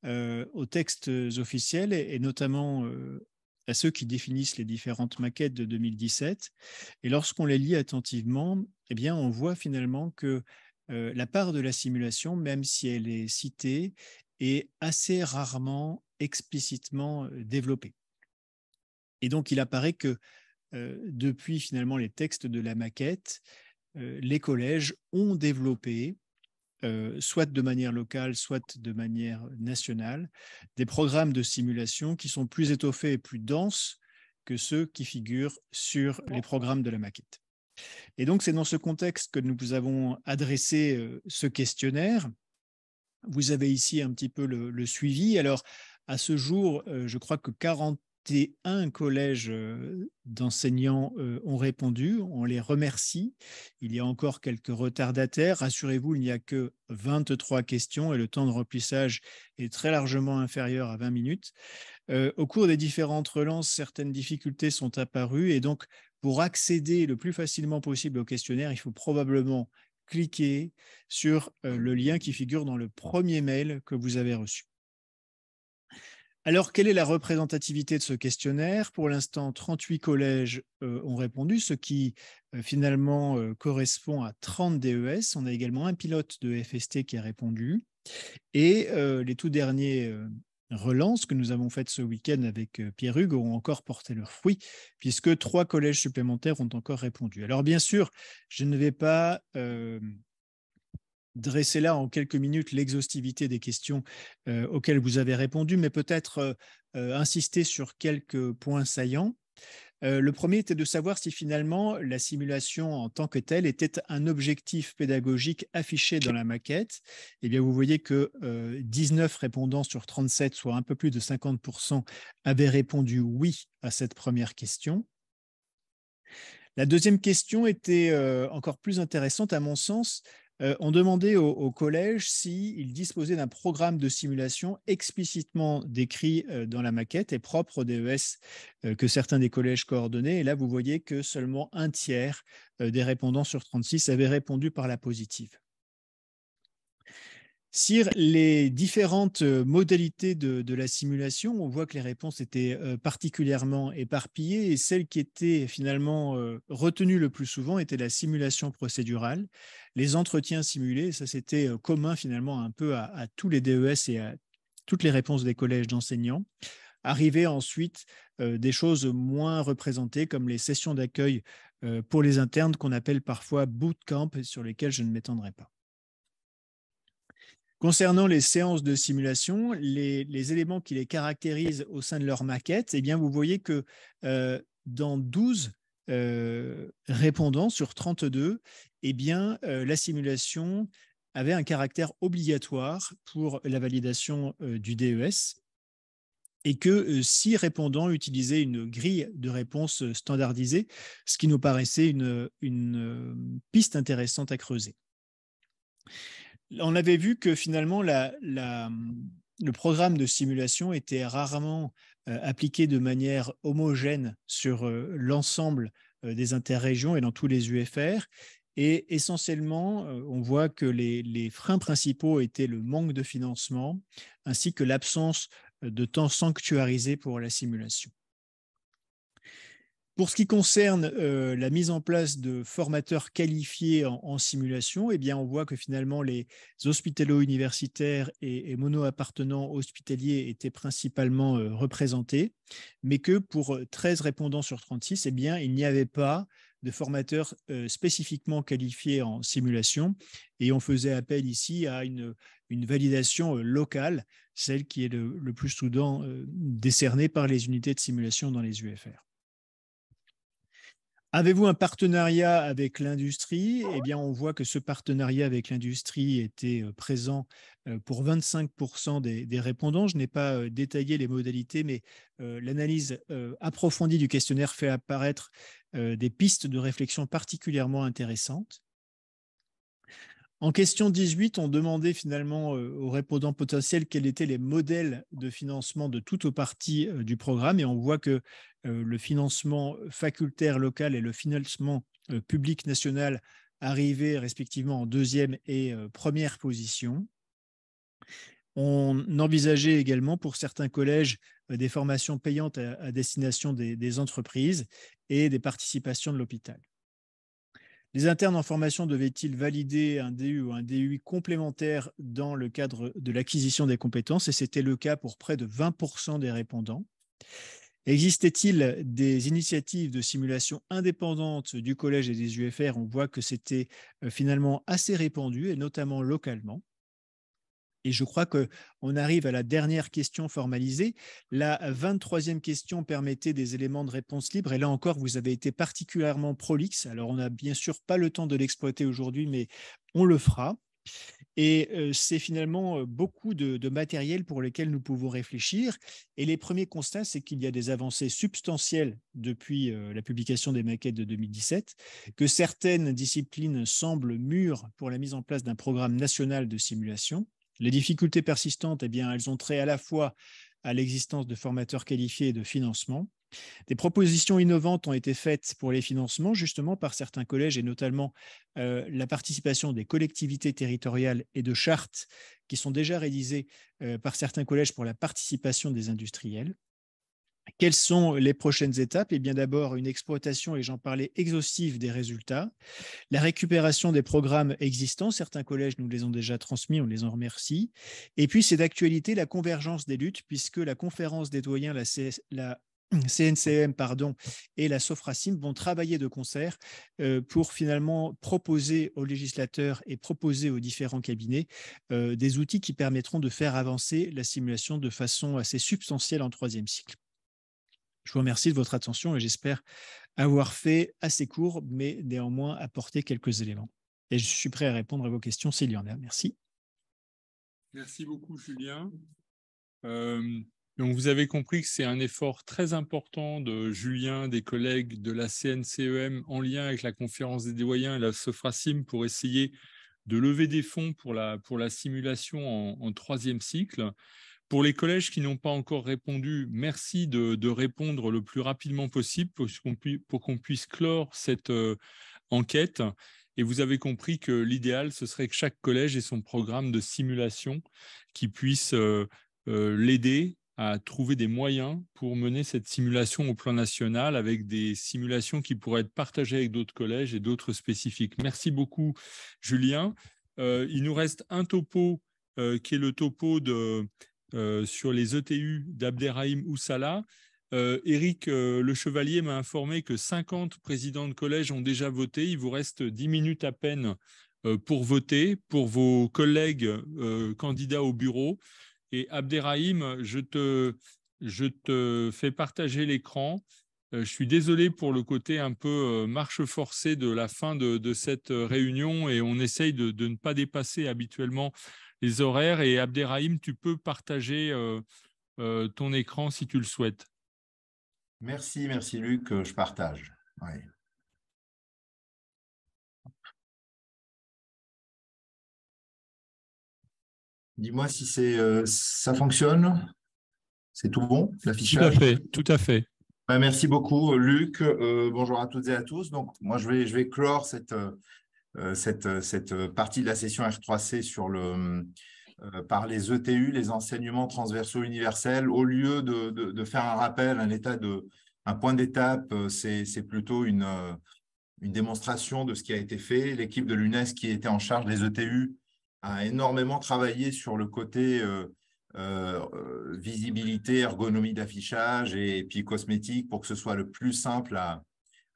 aux textes officiels et notamment à ceux qui définissent les différentes maquettes de 2017. Et lorsqu'on les lit attentivement, eh bien, on voit finalement que la part de la simulation, même si elle est citée, est assez rarement explicitement développée. Et donc, il apparaît que depuis finalement les textes de la maquette, les collèges ont développé soit de manière locale, soit de manière nationale, des programmes de simulation qui sont plus étoffés et plus denses que ceux qui figurent sur les programmes de la maquette. Et donc, c'est dans ce contexte que nous vous avons adressé ce questionnaire. Vous avez ici un petit peu le suivi. Alors, à ce jour, je crois que 41 collèges d'enseignants ont répondu. On les remercie. Il y a encore quelques retardataires. Rassurez-vous, il n'y a que 23 questions et le temps de remplissage est très largement inférieur à 20 minutes. Au cours des différentes relances, certaines difficultés sont apparues et donc, pour accéder le plus facilement possible au questionnaire, il faut probablement cliquer sur le lien qui figure dans le premier mail que vous avez reçu. Alors, quelle est la représentativité de ce questionnaire? Pour l'instant, 38 collèges ont répondu, ce qui finalement correspond à 30 DES. On a également un pilote de FST qui a répondu. Et les tout derniers relances que nous avons faites ce week-end avec Pierre-Hugues ont encore porté leurs fruits, puisque 3 collèges supplémentaires ont encore répondu. Alors, bien sûr, je ne vais pas dresser là en quelques minutes l'exhaustivité des questions auxquelles vous avez répondu, mais peut-être insister sur quelques points saillants. Le premier était de savoir si finalement la simulation en tant que telle était un objectif pédagogique affiché dans la maquette. Eh bien, vous voyez que 19 répondants sur 37, soit un peu plus de 50%, avaient répondu oui à cette première question. La deuxième question était encore plus intéressante à mon sens. On demandait au collège s'il disposait d'un programme de simulation explicitement décrit dans la maquette et propre au DES que certains des collèges coordonnaient. Et là, vous voyez que seulement un tiers des répondants sur 36 avaient répondu par la positive. Sur les différentes modalités de la simulation, on voit que les réponses étaient particulièrement éparpillées et celle qui était finalement retenue le plus souvent était la simulation procédurale, les entretiens simulés. Ça, c'était commun finalement un peu à tous les DES et à toutes les réponses des collèges d'enseignants. Arrivaient ensuite des choses moins représentées comme les sessions d'accueil pour les internes qu'on appelle parfois bootcamp et sur lesquelles je ne m'étendrai pas. Concernant les séances de simulation, les éléments qui les caractérisent au sein de leur maquette, eh bien, vous voyez que dans 12 répondants sur 32, eh bien, la simulation avait un caractère obligatoire pour la validation du DES et que 6 répondants utilisaient une grille de réponse standardisée, ce qui nous paraissait une piste intéressante à creuser. On avait vu que finalement, le programme de simulation était rarement appliqué de manière homogène sur l'ensemble des interrégions et dans tous les UFR. Et essentiellement, on voit que les freins principaux étaient le manque de financement ainsi que l'absence de temps sanctuarisé pour la simulation. Pour ce qui concerne la mise en place de formateurs qualifiés en simulation, eh bien, on voit que finalement les hospitalo-universitaires et mono-appartenants hospitaliers étaient principalement représentés, mais que pour 13 répondants sur 36, eh bien, il n'y avait pas de formateurs spécifiquement qualifiés en simulation, et on faisait appel ici à une validation locale, celle qui est le plus souvent décernée par les unités de simulation dans les UFR. Avez-vous un partenariat avec l'industrie? Eh bien, on voit que ce partenariat avec l'industrie était présent pour 25% des répondants. Je n'ai pas détaillé les modalités, mais l'analyse approfondie du questionnaire fait apparaître des pistes de réflexion particulièrement intéressantes. En question 18, on demandait finalement aux répondants potentiels quels étaient les modèles de financement de toute ou partie du programme, et on voit que le financement facultaire local et le financement public national arrivaient respectivement en deuxième et première position. On envisageait également pour certains collèges des formations payantes à destination des entreprises et des participations de l'hôpital. Les internes en formation devaient-ils valider un DU ou un DUI complémentaire dans le cadre de l'acquisition des compétences? Et c'était le cas pour près de 20% des répondants. Existait-il des initiatives de simulation indépendantes du collège et des UFR? On voit que c'était finalement assez répandu, et notamment localement. Et je crois qu'on arrive à la dernière question formalisée. La 23e question permettait des éléments de réponse libre. Et là encore, vous avez été particulièrement prolixe. Alors, on n'a bien sûr pas le temps de l'exploiter aujourd'hui, mais on le fera. Et c'est finalement beaucoup de matériel pour lequel nous pouvons réfléchir. Et les premiers constats, c'est qu'il y a des avancées substantielles depuis la publication des maquettes de 2017, que certaines disciplines semblent mûres pour la mise en place d'un programme national de simulation. Les difficultés persistantes, eh bien, elles ont trait à la fois à l'existence de formateurs qualifiés et de financement. Des propositions innovantes ont été faites pour les financements, justement par certains collèges, et notamment la participation des collectivités territoriales et de chartes qui sont déjà réalisées par certains collèges pour la participation des industriels. Quelles sont les prochaines étapes? Eh bien, d'abord, une exploitation, et j'en parlais, exhaustive des résultats. La récupération des programmes existants, certains collèges nous les ont déjà transmis, on les en remercie. Et puis, c'est d'actualité la convergence des luttes, puisque la conférence des doyens, la CNCM et la Sofrasim vont travailler de concert pour finalement proposer aux législateurs et proposer aux différents cabinets des outils qui permettront de faire avancer la simulation de façon assez substantielle en troisième cycle. Je vous remercie de votre attention et j'espère avoir fait assez court, mais néanmoins apporter quelques éléments. Et je suis prêt à répondre à vos questions s'il y en a. Merci. Merci beaucoup, Julien. Donc, vous avez compris que c'est un effort très important de Julien, des collègues de la CNCEM en lien avec la conférence des doyens et la Sofrasim pour essayer de lever des fonds pour la simulation en troisième cycle. Pour les collèges qui n'ont pas encore répondu, merci de répondre le plus rapidement possible pour qu'on puisse clore cette enquête. Et vous avez compris que l'idéal, ce serait que chaque collège ait son programme de simulation qui puisse l'aider à trouver des moyens pour mener cette simulation au plan national avec des simulations qui pourraient être partagées avec d'autres collèges et d'autres spécifiques. Merci beaucoup, Julien. Il nous reste un topo qui est le topo sur les ETU d'Abderrahim Oussala. Éric Le Chevalier m'a informé que 50 présidents de collège ont déjà voté. Il vous reste 10 minutes à peine pour voter pour vos collègues candidats au bureau. Et Abderrahim, je te fais partager l'écran. Je suis désolé pour le côté un peu marche forcée de la fin de cette réunion et on essaye de ne pas dépasser habituellement les horaires. Et Abderrahim, tu peux partager ton écran si tu le souhaites. Merci Luc, je partage. Oui. Dis-moi si ça fonctionne. C'est tout bon, l'affichage? Tout à fait. Merci beaucoup Luc. Bonjour à toutes et à tous. Donc moi je vais clore cette partie de la session R3C par les ETU, les enseignements transversaux universels. Au lieu de faire un rappel, un point d'étape, c'est plutôt une démonstration de ce qui a été fait. L'équipe de l'UNES qui était en charge des ETU a énormément travaillé sur le côté visibilité, ergonomie d'affichage et puis cosmétique pour que ce soit le plus simple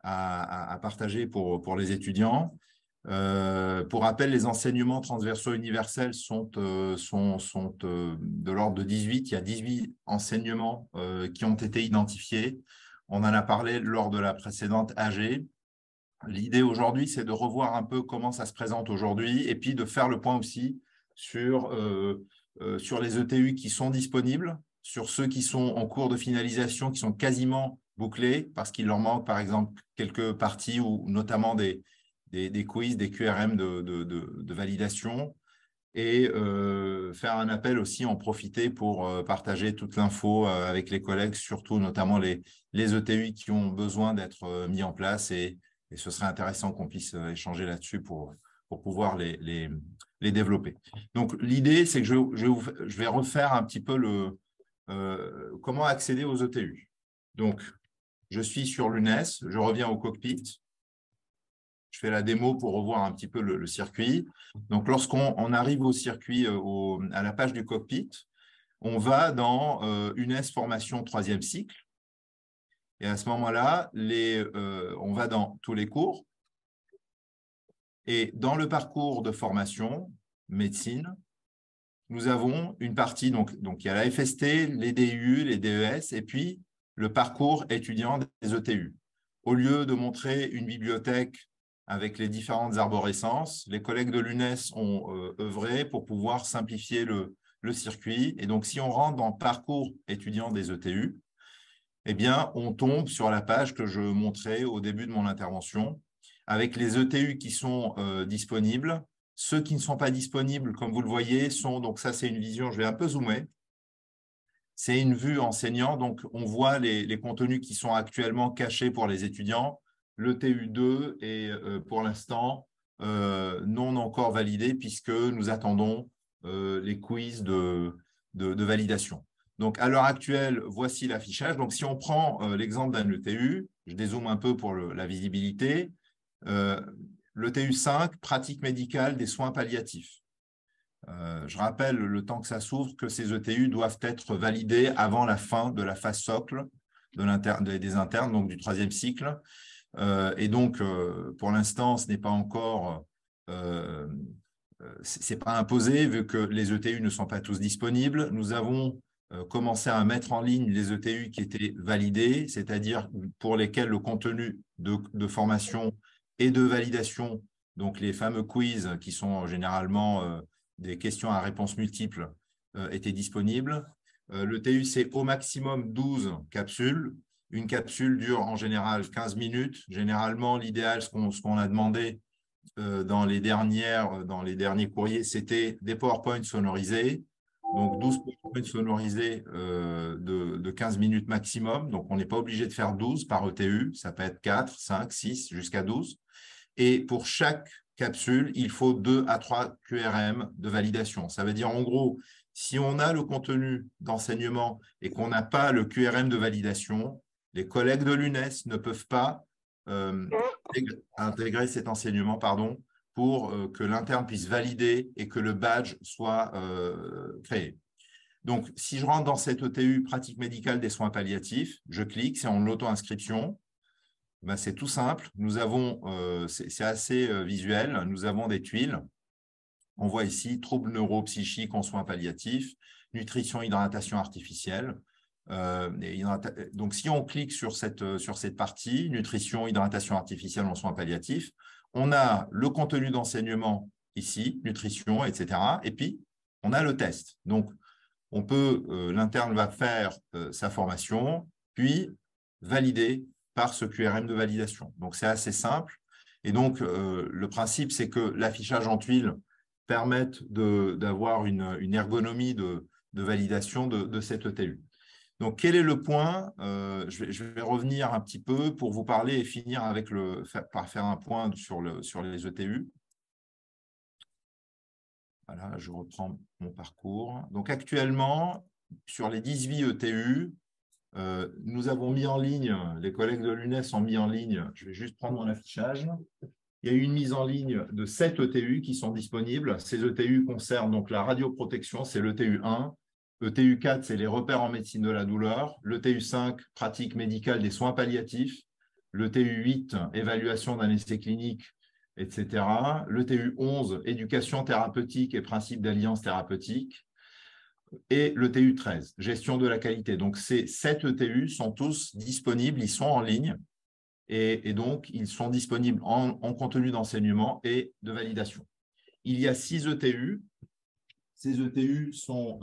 à partager pour les étudiants. Pour rappel, les enseignements transversaux universels sont de l'ordre de 18. Il y a 18 enseignements qui ont été identifiés. On en a parlé lors de la précédente AG. L'idée aujourd'hui, c'est de revoir un peu comment ça se présente aujourd'hui et puis de faire le point aussi sur les ETU qui sont disponibles, sur ceux qui sont en cours de finalisation, qui sont quasiment bouclés parce qu'il leur manque par exemple quelques parties ou notamment des quiz, des QRM de validation et faire un appel aussi, en profiter pour partager toute l'info avec les collègues, surtout notamment les ETU qui ont besoin d'être mis en place et ce serait intéressant qu'on puisse échanger là-dessus pour pouvoir les développer. Donc, l'idée, c'est que je vais refaire un petit peu comment accéder aux ETU. Donc, je suis sur l'UNES, je reviens au cockpit. Je fais la démo pour revoir un petit peu le circuit. Donc, lorsqu'on arrive au circuit, à la page du cockpit, on va dans UNES formation 3e cycle. Et à ce moment-là, on va dans tous les cours. Et dans le parcours de formation, médecine, nous avons une partie, donc il y a la FST, les DU, les DES, et puis le parcours étudiant des ETU. Au lieu de montrer une bibliothèque avec les différentes arborescences, les collègues de l'UNES ont œuvré pour pouvoir simplifier le circuit. Et donc, si on rentre dans le parcours étudiant des ETU, eh bien, on tombe sur la page que je montrais au début de mon intervention, avec les ETU qui sont disponibles. Ceux qui ne sont pas disponibles, comme vous le voyez, sont… Donc, ça, c'est une vision, je vais un peu zoomer. C'est une vue enseignant. Donc, on voit les contenus qui sont actuellement cachés pour les étudiants. Le TU2 est, pour l'instant, non encore validé puisque nous attendons les quiz de validation. Donc, à l'heure actuelle, voici l'affichage. Donc, si on prend l'exemple d'un ETU, je dézoome un peu pour la visibilité. Le TU5, pratique médicale des soins palliatifs. Je rappelle le temps que ça s'ouvre, que ces ETU doivent être validés avant la fin de la phase socle des internes, donc du 3e cycle. Et donc, pour l'instant, ce n'est pas encore… c'est pas imposé, vu que les ETU ne sont pas tous disponibles. Nous avons commencé à mettre en ligne les ETU qui étaient validés, c'est-à-dire pour lesquels le contenu de formation et de validation, donc les fameux quiz qui sont généralement des questions à réponse multiples, étaient disponibles. Le TU, c'est au maximum 12 capsules. Une capsule dure en général 15 minutes. Généralement, l'idéal, ce qu'on a demandé dans les derniers courriers, c'était des PowerPoint sonorisés. Donc, 12 PowerPoint sonorisés de 15 minutes maximum. Donc, on n'est pas obligé de faire 12 par ETU. Ça peut être 4, 5, 6, jusqu'à 12. Et pour chaque capsule, il faut 2 à 3 QRM de validation. Ça veut dire, en gros, si on a le contenu d'enseignement et qu'on n'a pas le QRM de validation, les collègues de l'UNES ne peuvent pas intégrer cet enseignement pour que l'interne puisse valider et que le badge soit créé. Donc, si je rentre dans cette ETU pratique médicale des soins palliatifs, je clique, c'est en auto-inscription. Ben, c'est tout simple. Nous avons, c'est assez visuel, nous avons des tuiles. On voit ici troubles neuropsychiques en soins palliatifs, nutrition, hydratation artificielle. Donc, si on clique sur cette partie, nutrition, hydratation artificielle en soins palliatifs, on a le contenu d'enseignement ici, nutrition, etc. Et puis, on a le test. Donc, l'interne va faire sa formation, puis valider par ce QRM de validation. Donc, c'est assez simple. Et donc, le principe, c'est que l'affichage en tuiles permette d'avoir une ergonomie de validation de cette ETU. Donc, quel est le point? Je vais revenir un petit peu pour vous parler et finir par faire un point sur les ETU. Voilà, je reprends mon parcours. Donc actuellement, sur les 18 ETU, nous avons mis en ligne, les collègues de l'UNES ont mis en ligne, je vais juste prendre mon affichage. Il y a eu une mise en ligne de 7 ETU qui sont disponibles. Ces ETU concernent donc la radioprotection, c'est l'ETU 1. ETU 4, c'est les repères en médecine de la douleur. L'ETU 5, pratique médicale des soins palliatifs. L'ETU 8, évaluation d'un essai clinique, etc. L'ETU 11, éducation thérapeutique et principes d'alliance thérapeutique. Et l'ETU 13, gestion de la qualité. Donc, ces 7 ETU sont tous disponibles, ils sont en ligne. Et donc, ils sont disponibles en contenu d'enseignement et de validation. Il y a 6 ETU. Ces ETU sont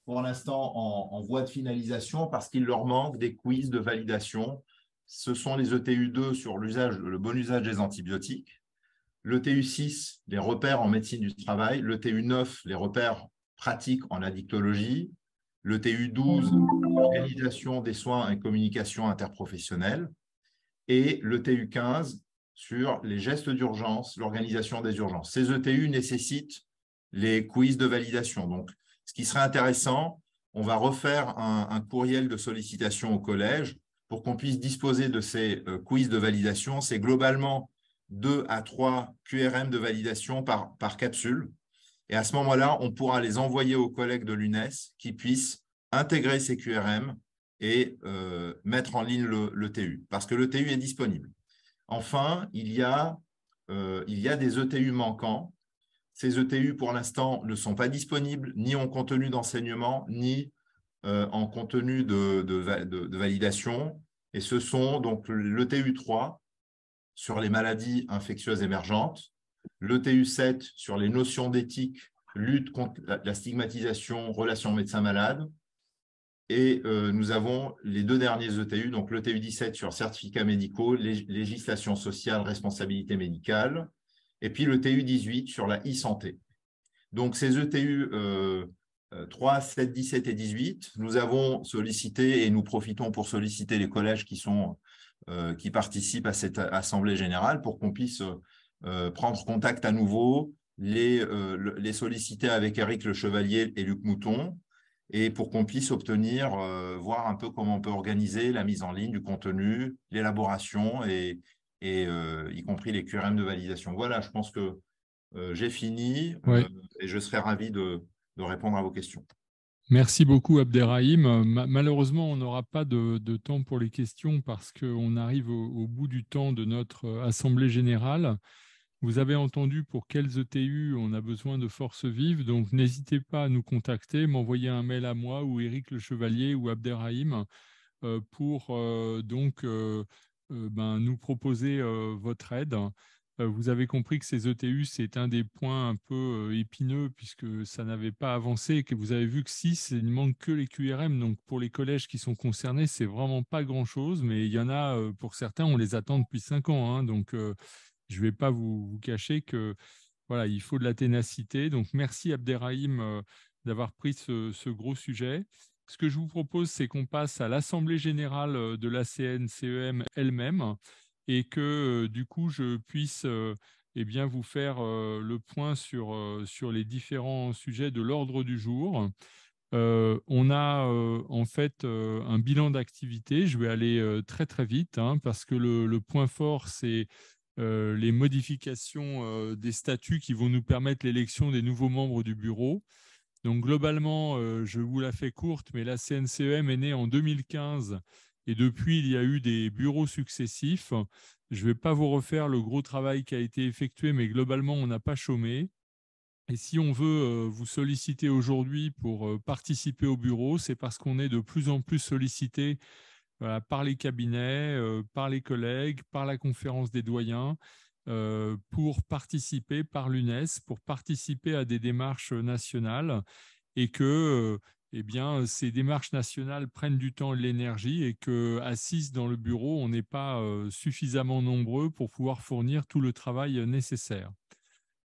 pour l'instant en voie de finalisation parce qu'il leur manque des quiz de validation. Ce sont les ETU 2 sur le bon usage des antibiotiques. L'ETU 6, les repères en médecine du travail. L'ETU 9, les repères pratiques en addictologie. L'ETU 12, organisation des soins et communication interprofessionnelle. Et l'ETU 15 sur les gestes d'urgence, l'organisation des urgences. Ces ETU nécessitent les quiz de validation. Donc, ce qui serait intéressant, on va refaire un courriel de sollicitation au collège pour qu'on puisse disposer de ces quiz de validation. C'est globalement 2 à 3 QRM de validation par capsule. Et à ce moment-là, on pourra les envoyer aux collègues de l'UNES qui puissent intégrer ces QRM et mettre en ligne le TU, parce que le TU est disponible. Enfin, il y a des ETU manquants. Ces ETU, pour l'instant, ne sont pas disponibles ni en contenu d'enseignement, ni en contenu de validation. Et ce sont donc l'ETU 3 sur les maladies infectieuses émergentes, l'ETU 7 sur les notions d'éthique, lutte contre la stigmatisation, relations médecin-malade. Et nous avons les 2 derniers ETU, donc l'ETU 17 sur certificats médicaux, législation sociale, responsabilité médicale, et puis l'ETU 18 sur la e-santé. Donc ces ETU 3, 7, 17 et 18, nous avons sollicité et nous profitons pour solliciter les collèges qui participent à cette assemblée générale pour qu'on puisse prendre contact à nouveau, les solliciter avec Éric Le Chevalier et Luc Mouton, et pour qu'on puisse obtenir, voir un peu comment on peut organiser la mise en ligne du contenu, l'élaboration et y compris les QRM de validation. Voilà, je pense que j'ai fini et je serai ravi de répondre à vos questions. Merci beaucoup Abderrahim. Malheureusement, on n'aura pas de temps pour les questions parce qu'on arrive au bout du temps de notre Assemblée générale. Vous avez entendu pour quels ETU on a besoin de forces vives, donc n'hésitez pas à nous contacter, m'envoyer un mail à moi ou Éric Le Chevalier ou Abderrahim pour nous proposer votre aide. Vous avez compris que ces ETU, c'est un des points un peu épineux puisque ça n'avait pas avancé et que vous avez vu que 6, il ne manque que les QRM. Donc, pour les collèges qui sont concernés, c'est vraiment pas grand-chose, mais il y en a, pour certains, on les attend depuis 5 ans. Hein, donc, je ne vais pas vous cacher que voilà, il faut de la ténacité. Donc, merci Abderrahim d'avoir pris ce gros sujet. Ce que je vous propose, c'est qu'on passe à l'Assemblée générale de la CNCEM elle-même et que du coup, je puisse vous faire le point sur les différents sujets de l'ordre du jour. On a en fait un bilan d'activité. Je vais aller très très vite parce que le point fort, c'est les modifications des statuts qui vont nous permettre l'élection des nouveaux membres du bureau. Donc globalement, je vous la fais courte, mais la CNCEM est née en 2015 et depuis, il y a eu des bureaux successifs. Je ne vais pas vous refaire le gros travail qui a été effectué, mais globalement, on n'a pas chômé. Et si on veut vous solliciter aujourd'hui pour participer au bureau, c'est parce qu'on est de plus en plus sollicité par les cabinets, par les collègues, par la conférence des doyens, pour participer, par l'UNES, pour participer à des démarches nationales et que ces démarches nationales prennent du temps et de l'énergie et qu'assis dans le bureau, on n'est pas suffisamment nombreux pour pouvoir fournir tout le travail nécessaire.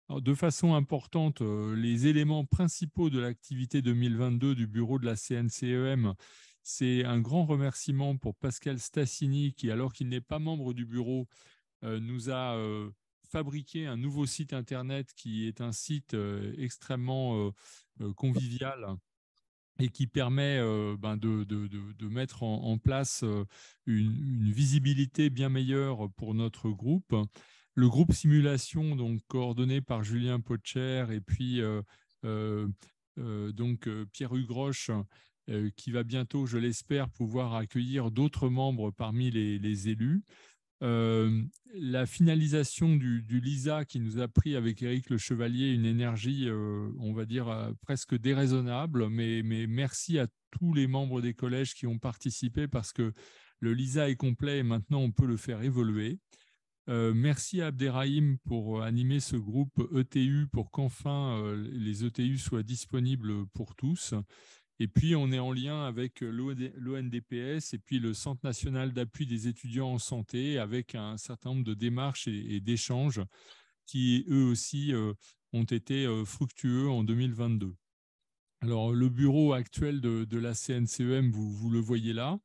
Alors, de façon importante, les éléments principaux de l'activité 2022 du bureau de la CNCEM, c'est un grand remerciement pour Pascal Stassini qui, alors qu'il n'est pas membre du bureau, nous a fabriqué un nouveau site Internet qui est un site extrêmement convivial et qui permet de mettre en place une visibilité bien meilleure pour notre groupe. Le groupe Simulation, donc coordonné par Julien Potcher et puis Pierre-Hugues Roche, qui va bientôt, je l'espère, pouvoir accueillir d'autres membres parmi les élus. La finalisation du LISA qui nous a pris avec Éric Le Chevalier une énergie, on va dire, presque déraisonnable, mais merci à tous les membres des collèges qui ont participé parce que le LISA est complet et maintenant on peut le faire évoluer. Merci à Abderrahim pour animer ce groupe ETU pour qu'enfin les ETU soient disponibles pour tous. Et puis, on est en lien avec l'ONDPS et puis le Centre national d'appui des étudiants en santé avec un certain nombre de démarches et d'échanges qui, eux aussi, ont été fructueux en 2022. Alors, le bureau actuel de la CNCEM, vous le voyez là.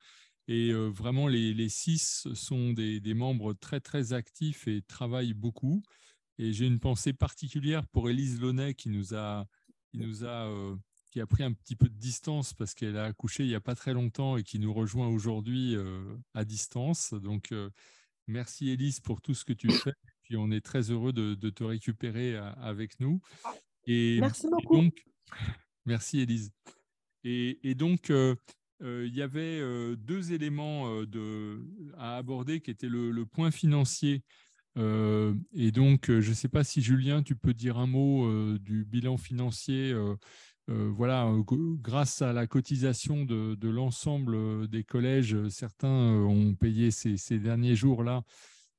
Et vraiment, les 6 sont des membres très, très actifs et travaillent beaucoup. Et j'ai une pensée particulière pour Élise Launay qui a pris un petit peu de distance parce qu'elle a accouché il n'y a pas très longtemps et qui nous rejoint aujourd'hui à distance. Donc, merci Élise pour tout ce que tu fais. Puis, on est très heureux de te récupérer avec nous. Merci beaucoup. Donc, merci Élise. Et donc, il y avait 2 éléments à aborder qui étaient le point financier. Et donc, je ne sais pas si Julien, tu peux dire un mot du bilan financier. Voilà, grâce à la cotisation de l'ensemble des collèges, certains ont payé ces derniers jours-là.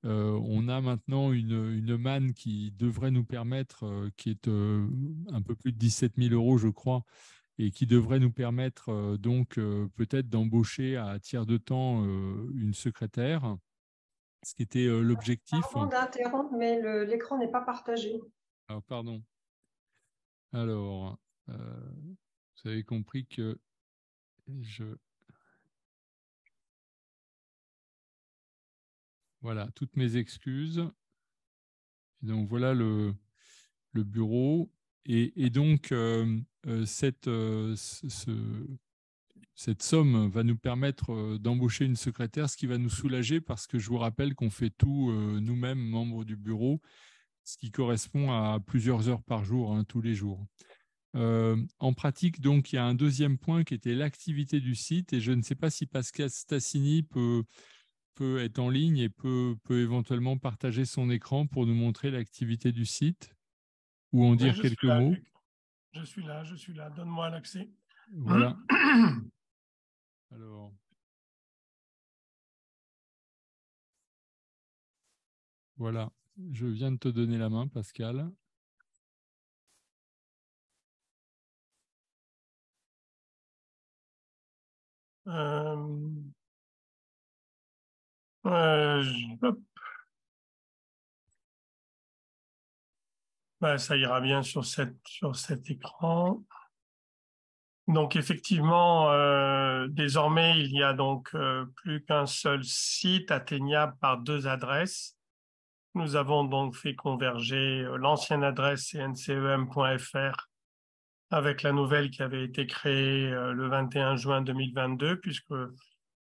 On a maintenant une manne qui devrait nous permettre, qui est un peu plus de 17 000 € je crois, et qui devrait nous permettre donc peut-être d'embaucher à tiers de temps une secrétaire, ce qui était l'objectif. Pardon d'interrompre, mais l'écran n'est pas partagé. Alors, pardon. Alors, vous avez compris que Voilà, toutes mes excuses. Et donc, voilà le bureau. Et donc, cette somme va nous permettre d'embaucher une secrétaire, ce qui va nous soulager parce que je vous rappelle qu'on fait tout nous-mêmes, membres du bureau, ce qui correspond à plusieurs heures par jour, tous les jours. En pratique, donc, il y a un deuxième point qui était l'activité du site et je ne sais pas si Pascal Stassini peut être en ligne et peut éventuellement partager son écran pour nous montrer l'activité du site ou en dire quelques mots. Je suis là. Donne-moi l'accès. Voilà. Alors, voilà. Je viens de te donner la main, Pascal. Ça ira bien sur cet écran. Donc effectivement, désormais, il y a donc plus qu'un seul site atteignable par 2 adresses. Nous avons donc fait converger l'ancienne adresse cncem.fr avec la nouvelle qui avait été créée le 21 juin 2022, puisque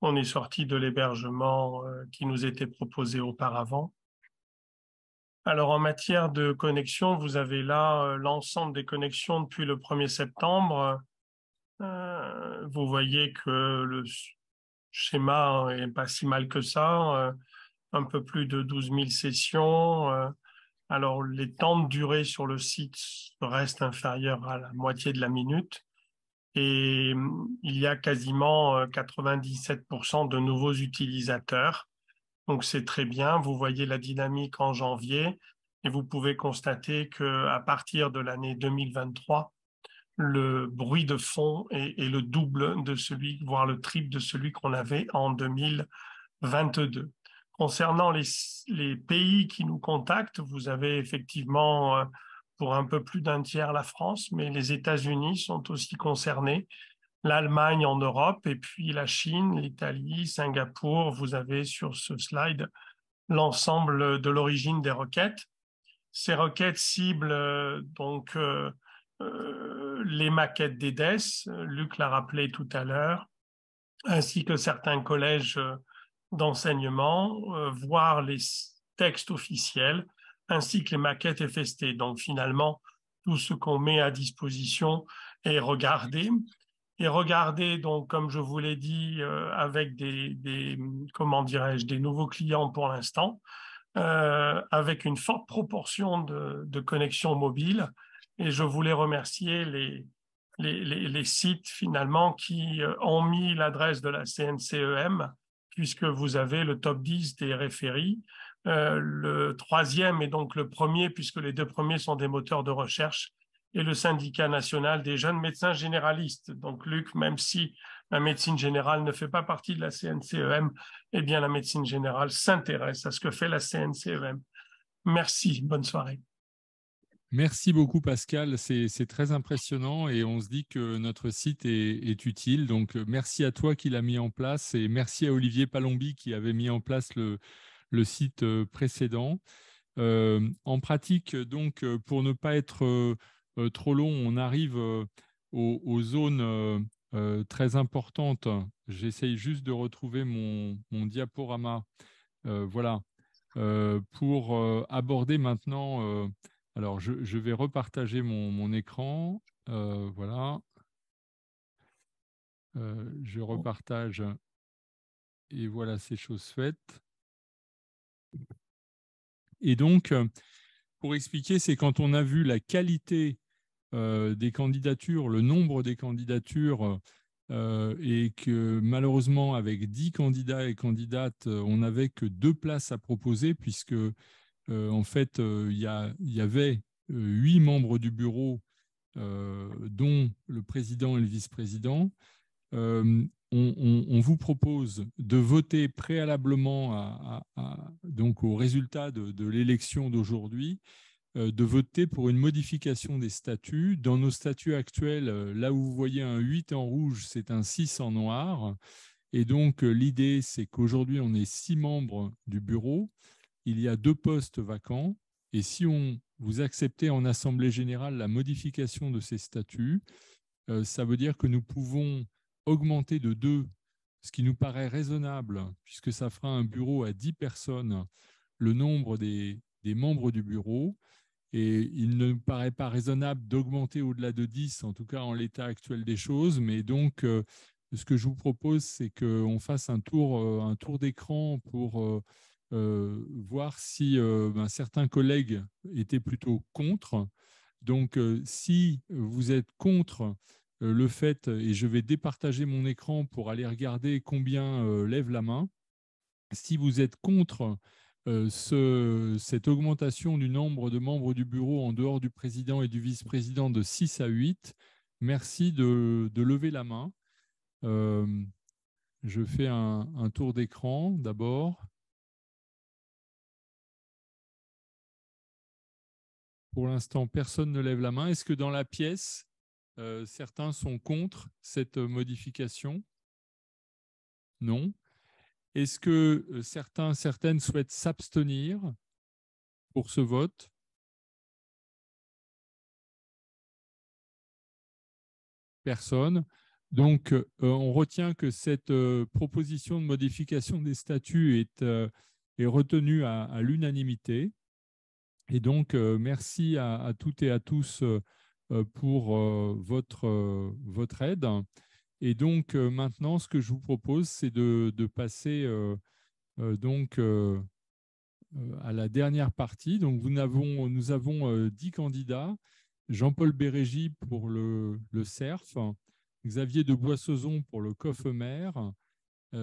on est sorti de l'hébergement qui nous était proposé auparavant. Alors, en matière de connexion, vous avez là l'ensemble des connexions depuis le 1er septembre. Vous voyez que le schéma n'est pas si mal que ça. Un peu plus de 12 000 sessions. Alors, les temps de durée sur le site restent inférieurs à la moitié de la minute. Et il y a quasiment 97% de nouveaux utilisateurs. Donc, c'est très bien. Vous voyez la dynamique en janvier et vous pouvez constater qu'à partir de l'année 2023, le bruit de fond est le double de celui, voire le triple de celui qu'on avait en 2022. Concernant les pays qui nous contactent, vous avez effectivement pour un peu plus d'un tiers la France, mais les États-Unis sont aussi concernés. L'Allemagne en Europe, et puis la Chine, l'Italie, Singapour. Vous avez sur ce slide l'ensemble de l'origine des requêtes. Ces requêtes ciblent donc les maquettes d'EDES, Luc l'a rappelé tout à l'heure, ainsi que certains collèges d'enseignement, voire les textes officiels, ainsi que les maquettes FST. Donc finalement, tout ce qu'on met à disposition est regardé. Et regardez, donc, comme je vous l'ai dit, avec comment dirais-je, des nouveaux clients pour l'instant, avec une forte proportion de connexions mobiles. Et je voulais remercier les sites finalement qui ont mis l'adresse de la CNCEM, puisque vous avez le top 10 des référies. Le troisième est donc le premier, puisque les deux premiers sont des moteurs de recherche, et le syndicat national des jeunes médecins généralistes. Donc, Luc, même si la médecine générale ne fait pas partie de la CNCEM, eh bien, la médecine générale s'intéresse à ce que fait la CNCEM. Merci, bonne soirée. Merci beaucoup, Pascal. C'est très impressionnant et on se dit que notre site est utile. Donc, merci à toi qui l'as mis en place et merci à Olivier Palombi qui avait mis en place le site précédent. En pratique, donc, pour ne pas être trop long, on arrive aux zones très importantes. J'essaye juste de retrouver mon diaporama. Voilà. Pour aborder maintenant... alors, je vais repartager mon écran. Voilà. Je repartage. Et voilà, ces choses faites. Et donc, pour expliquer, c'est quand on a vu la qualité des candidatures, le nombre des candidatures, et que malheureusement, avec 10 candidats et candidates, on n'avait que 2 places à proposer, puisque en fait, il y avait 8 membres du bureau, dont le président et le vice-président. On vous propose de voter préalablement donc au résultat de l'élection d'aujourd'hui, de voter pour une modification des statuts. Dans nos statuts actuels, là où vous voyez un 8 en rouge, c'est un 6 en noir. Et donc, l'idée, c'est qu'aujourd'hui, on est 6 membres du bureau. Il y a 2 postes vacants. Et si vous acceptez en Assemblée générale la modification de ces statuts, ça veut dire que nous pouvons augmenter de 2, ce qui nous paraît raisonnable, puisque ça fera un bureau à 10 personnes, le nombre des membres du bureau. Et il ne nous paraît pas raisonnable d'augmenter au-delà de 10, en tout cas en l'état actuel des choses. Mais donc, ce que je vous propose, c'est qu'on fasse un tour d'écran pour voir si certains collègues étaient plutôt contre. Donc, si vous êtes contre le fait, et je vais départager mon écran pour aller regarder combien lève la main, si vous êtes contre cette augmentation du nombre de membres du bureau en dehors du président et du vice-président de 6 à 8, merci de lever la main. Je fais un tour d'écran d'abord. Pour l'instant, personne ne lève la main. Est-ce que dans la pièce, certains sont contre cette modification? Non. Est-ce que certaines souhaitent s'abstenir pour ce vote? Personne. Donc, on retient que cette proposition de modification des statuts est retenue à l'unanimité. Et donc, merci à toutes et à tous pour votre aide. Et donc, maintenant, ce que je vous propose, c'est de passer donc, à la dernière partie. Donc, nous avons 10 candidats. Jean-Paul Bérégy pour le CERF, Xavier de Boissezon pour le COFEMER,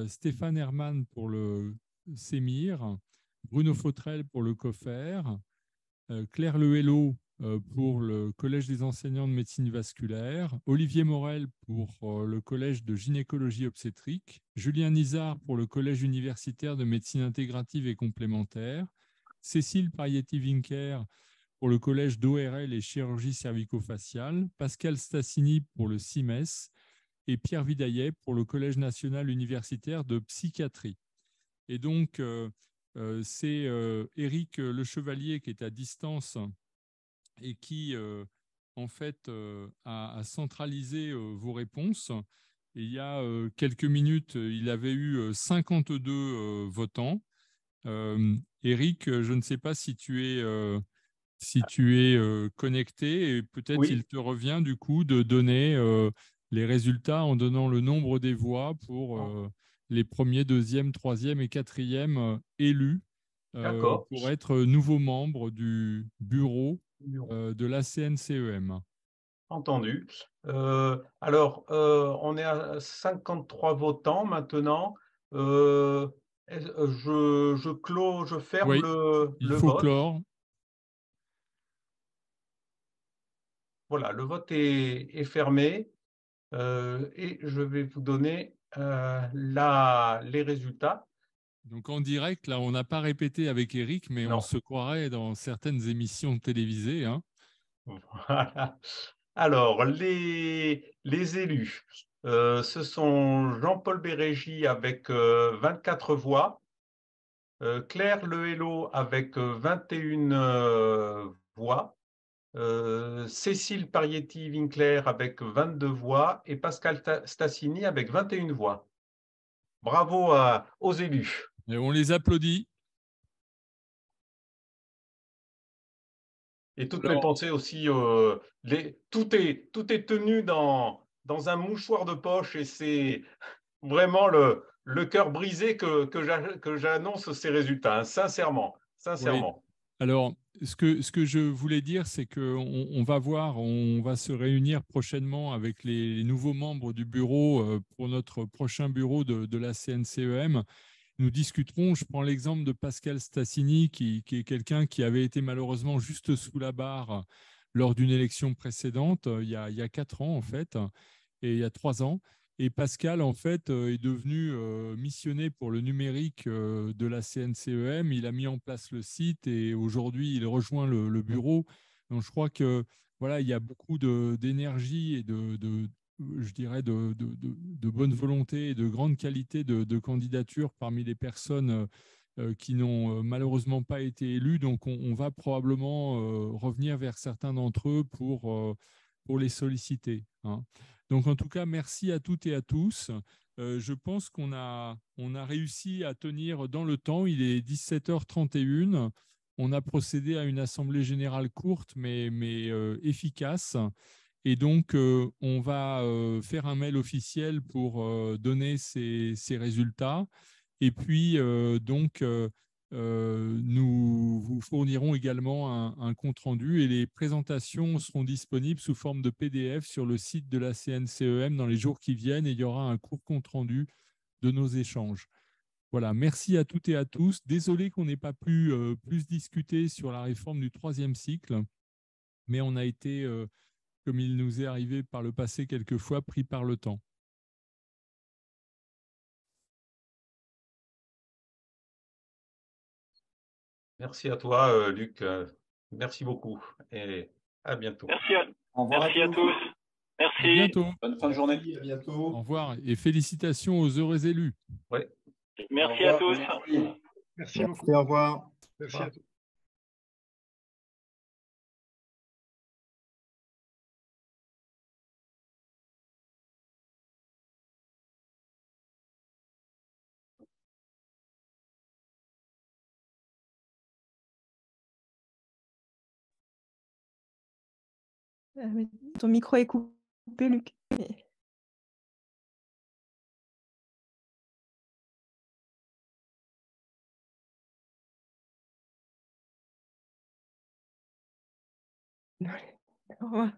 Stéphane Hermann pour le CEMIR, Bruno Fautrel pour le COFER, Claire Lehello pour le Collège des enseignants de médecine vasculaire, Olivier Morel pour le Collège de gynécologie obstétrique, Julien Nizard pour le Collège universitaire de médecine intégrative et complémentaire, Cécile Parietti-Winker pour le Collège d'ORL et chirurgie cervico-faciale, Pascal Stassini pour le CIMES et Pierre Vidaillet pour le Collège national universitaire de psychiatrie. Et donc, c'est Éric Le Chevalier qui est à distance et qui, en fait, a centralisé vos réponses. Et il y a quelques minutes, il avait eu 52 votants. Éric, je ne sais pas si tu es connecté, et peut-être il te revient du coup de donner les résultats en donnant le nombre des voix pour les premiers, deuxième, troisième et quatrième élus pour être nouveaux membres du bureau de la CNCEM. Entendu. Alors, on est à 53 votants maintenant. Je ferme Oui, le il faut vote. clore. Voilà, le vote est fermé et je vais vous donner les résultats. Donc en direct, là, on n'a pas répété avec Éric, mais Non. on se croirait dans certaines émissions télévisées. Hein. Voilà. Alors, les élus, ce sont Jean-Paul Bérégy avec 24 voix, Claire Lehello avec 21 voix, Cécile Parietti-Winkler avec 22 voix et Pascal Stassini avec 21 voix. Bravo aux élus. Et on les applaudit. Et toutes mes pensées aussi, tout est tenu dans un mouchoir de poche et c'est vraiment le cœur brisé que j'annonce ces résultats, hein, sincèrement. Oui. Alors, ce que je voulais dire, c'est qu'on va voir, on va se réunir prochainement avec les nouveaux membres du bureau pour notre prochain bureau de la CNCEM. Nous discuterons, je prends l'exemple de Pascal Stassini, qui est quelqu'un qui avait été malheureusement juste sous la barre lors d'une élection précédente, il y a 4 ans en fait, et il y a 3 ans. Et Pascal, en fait, est devenu missionné pour le numérique de la CNCEM. Il a mis en place le site et aujourd'hui, il rejoint le bureau. Donc, je crois que voilà, il y a beaucoup d'énergie et je dirais, de bonne volonté et de grande qualité de candidature parmi les personnes qui n'ont malheureusement pas été élues. Donc, on va probablement revenir vers certains d'entre eux pour les solliciter. Hein. Donc, en tout cas, merci à toutes et à tous. Je pense qu'on a réussi à tenir dans le temps. Il est 17h31. On a procédé à une assemblée générale courte, mais efficace. Et donc, on va faire un mail officiel pour donner ces résultats. Et puis, nous vous fournirons également un compte-rendu et les présentations seront disponibles sous forme de PDF sur le site de la CNCEM dans les jours qui viennent et il y aura un court compte-rendu de nos échanges. Voilà, merci à toutes et à tous. Désolé qu'on n'ait pas pu plus discuter sur la réforme du 3e cycle, mais on a été, comme il nous est arrivé par le passé quelquefois, pris par le temps. Merci à toi, Luc. Merci beaucoup et à bientôt. Merci à tous. Merci. À bientôt. Bonne fin de journée. À bientôt. Au revoir et félicitations aux heureux élus. Ouais. Merci à tous. Merci beaucoup. Au revoir. Merci à tous. Ton micro est coupé, Luc. Au revoir.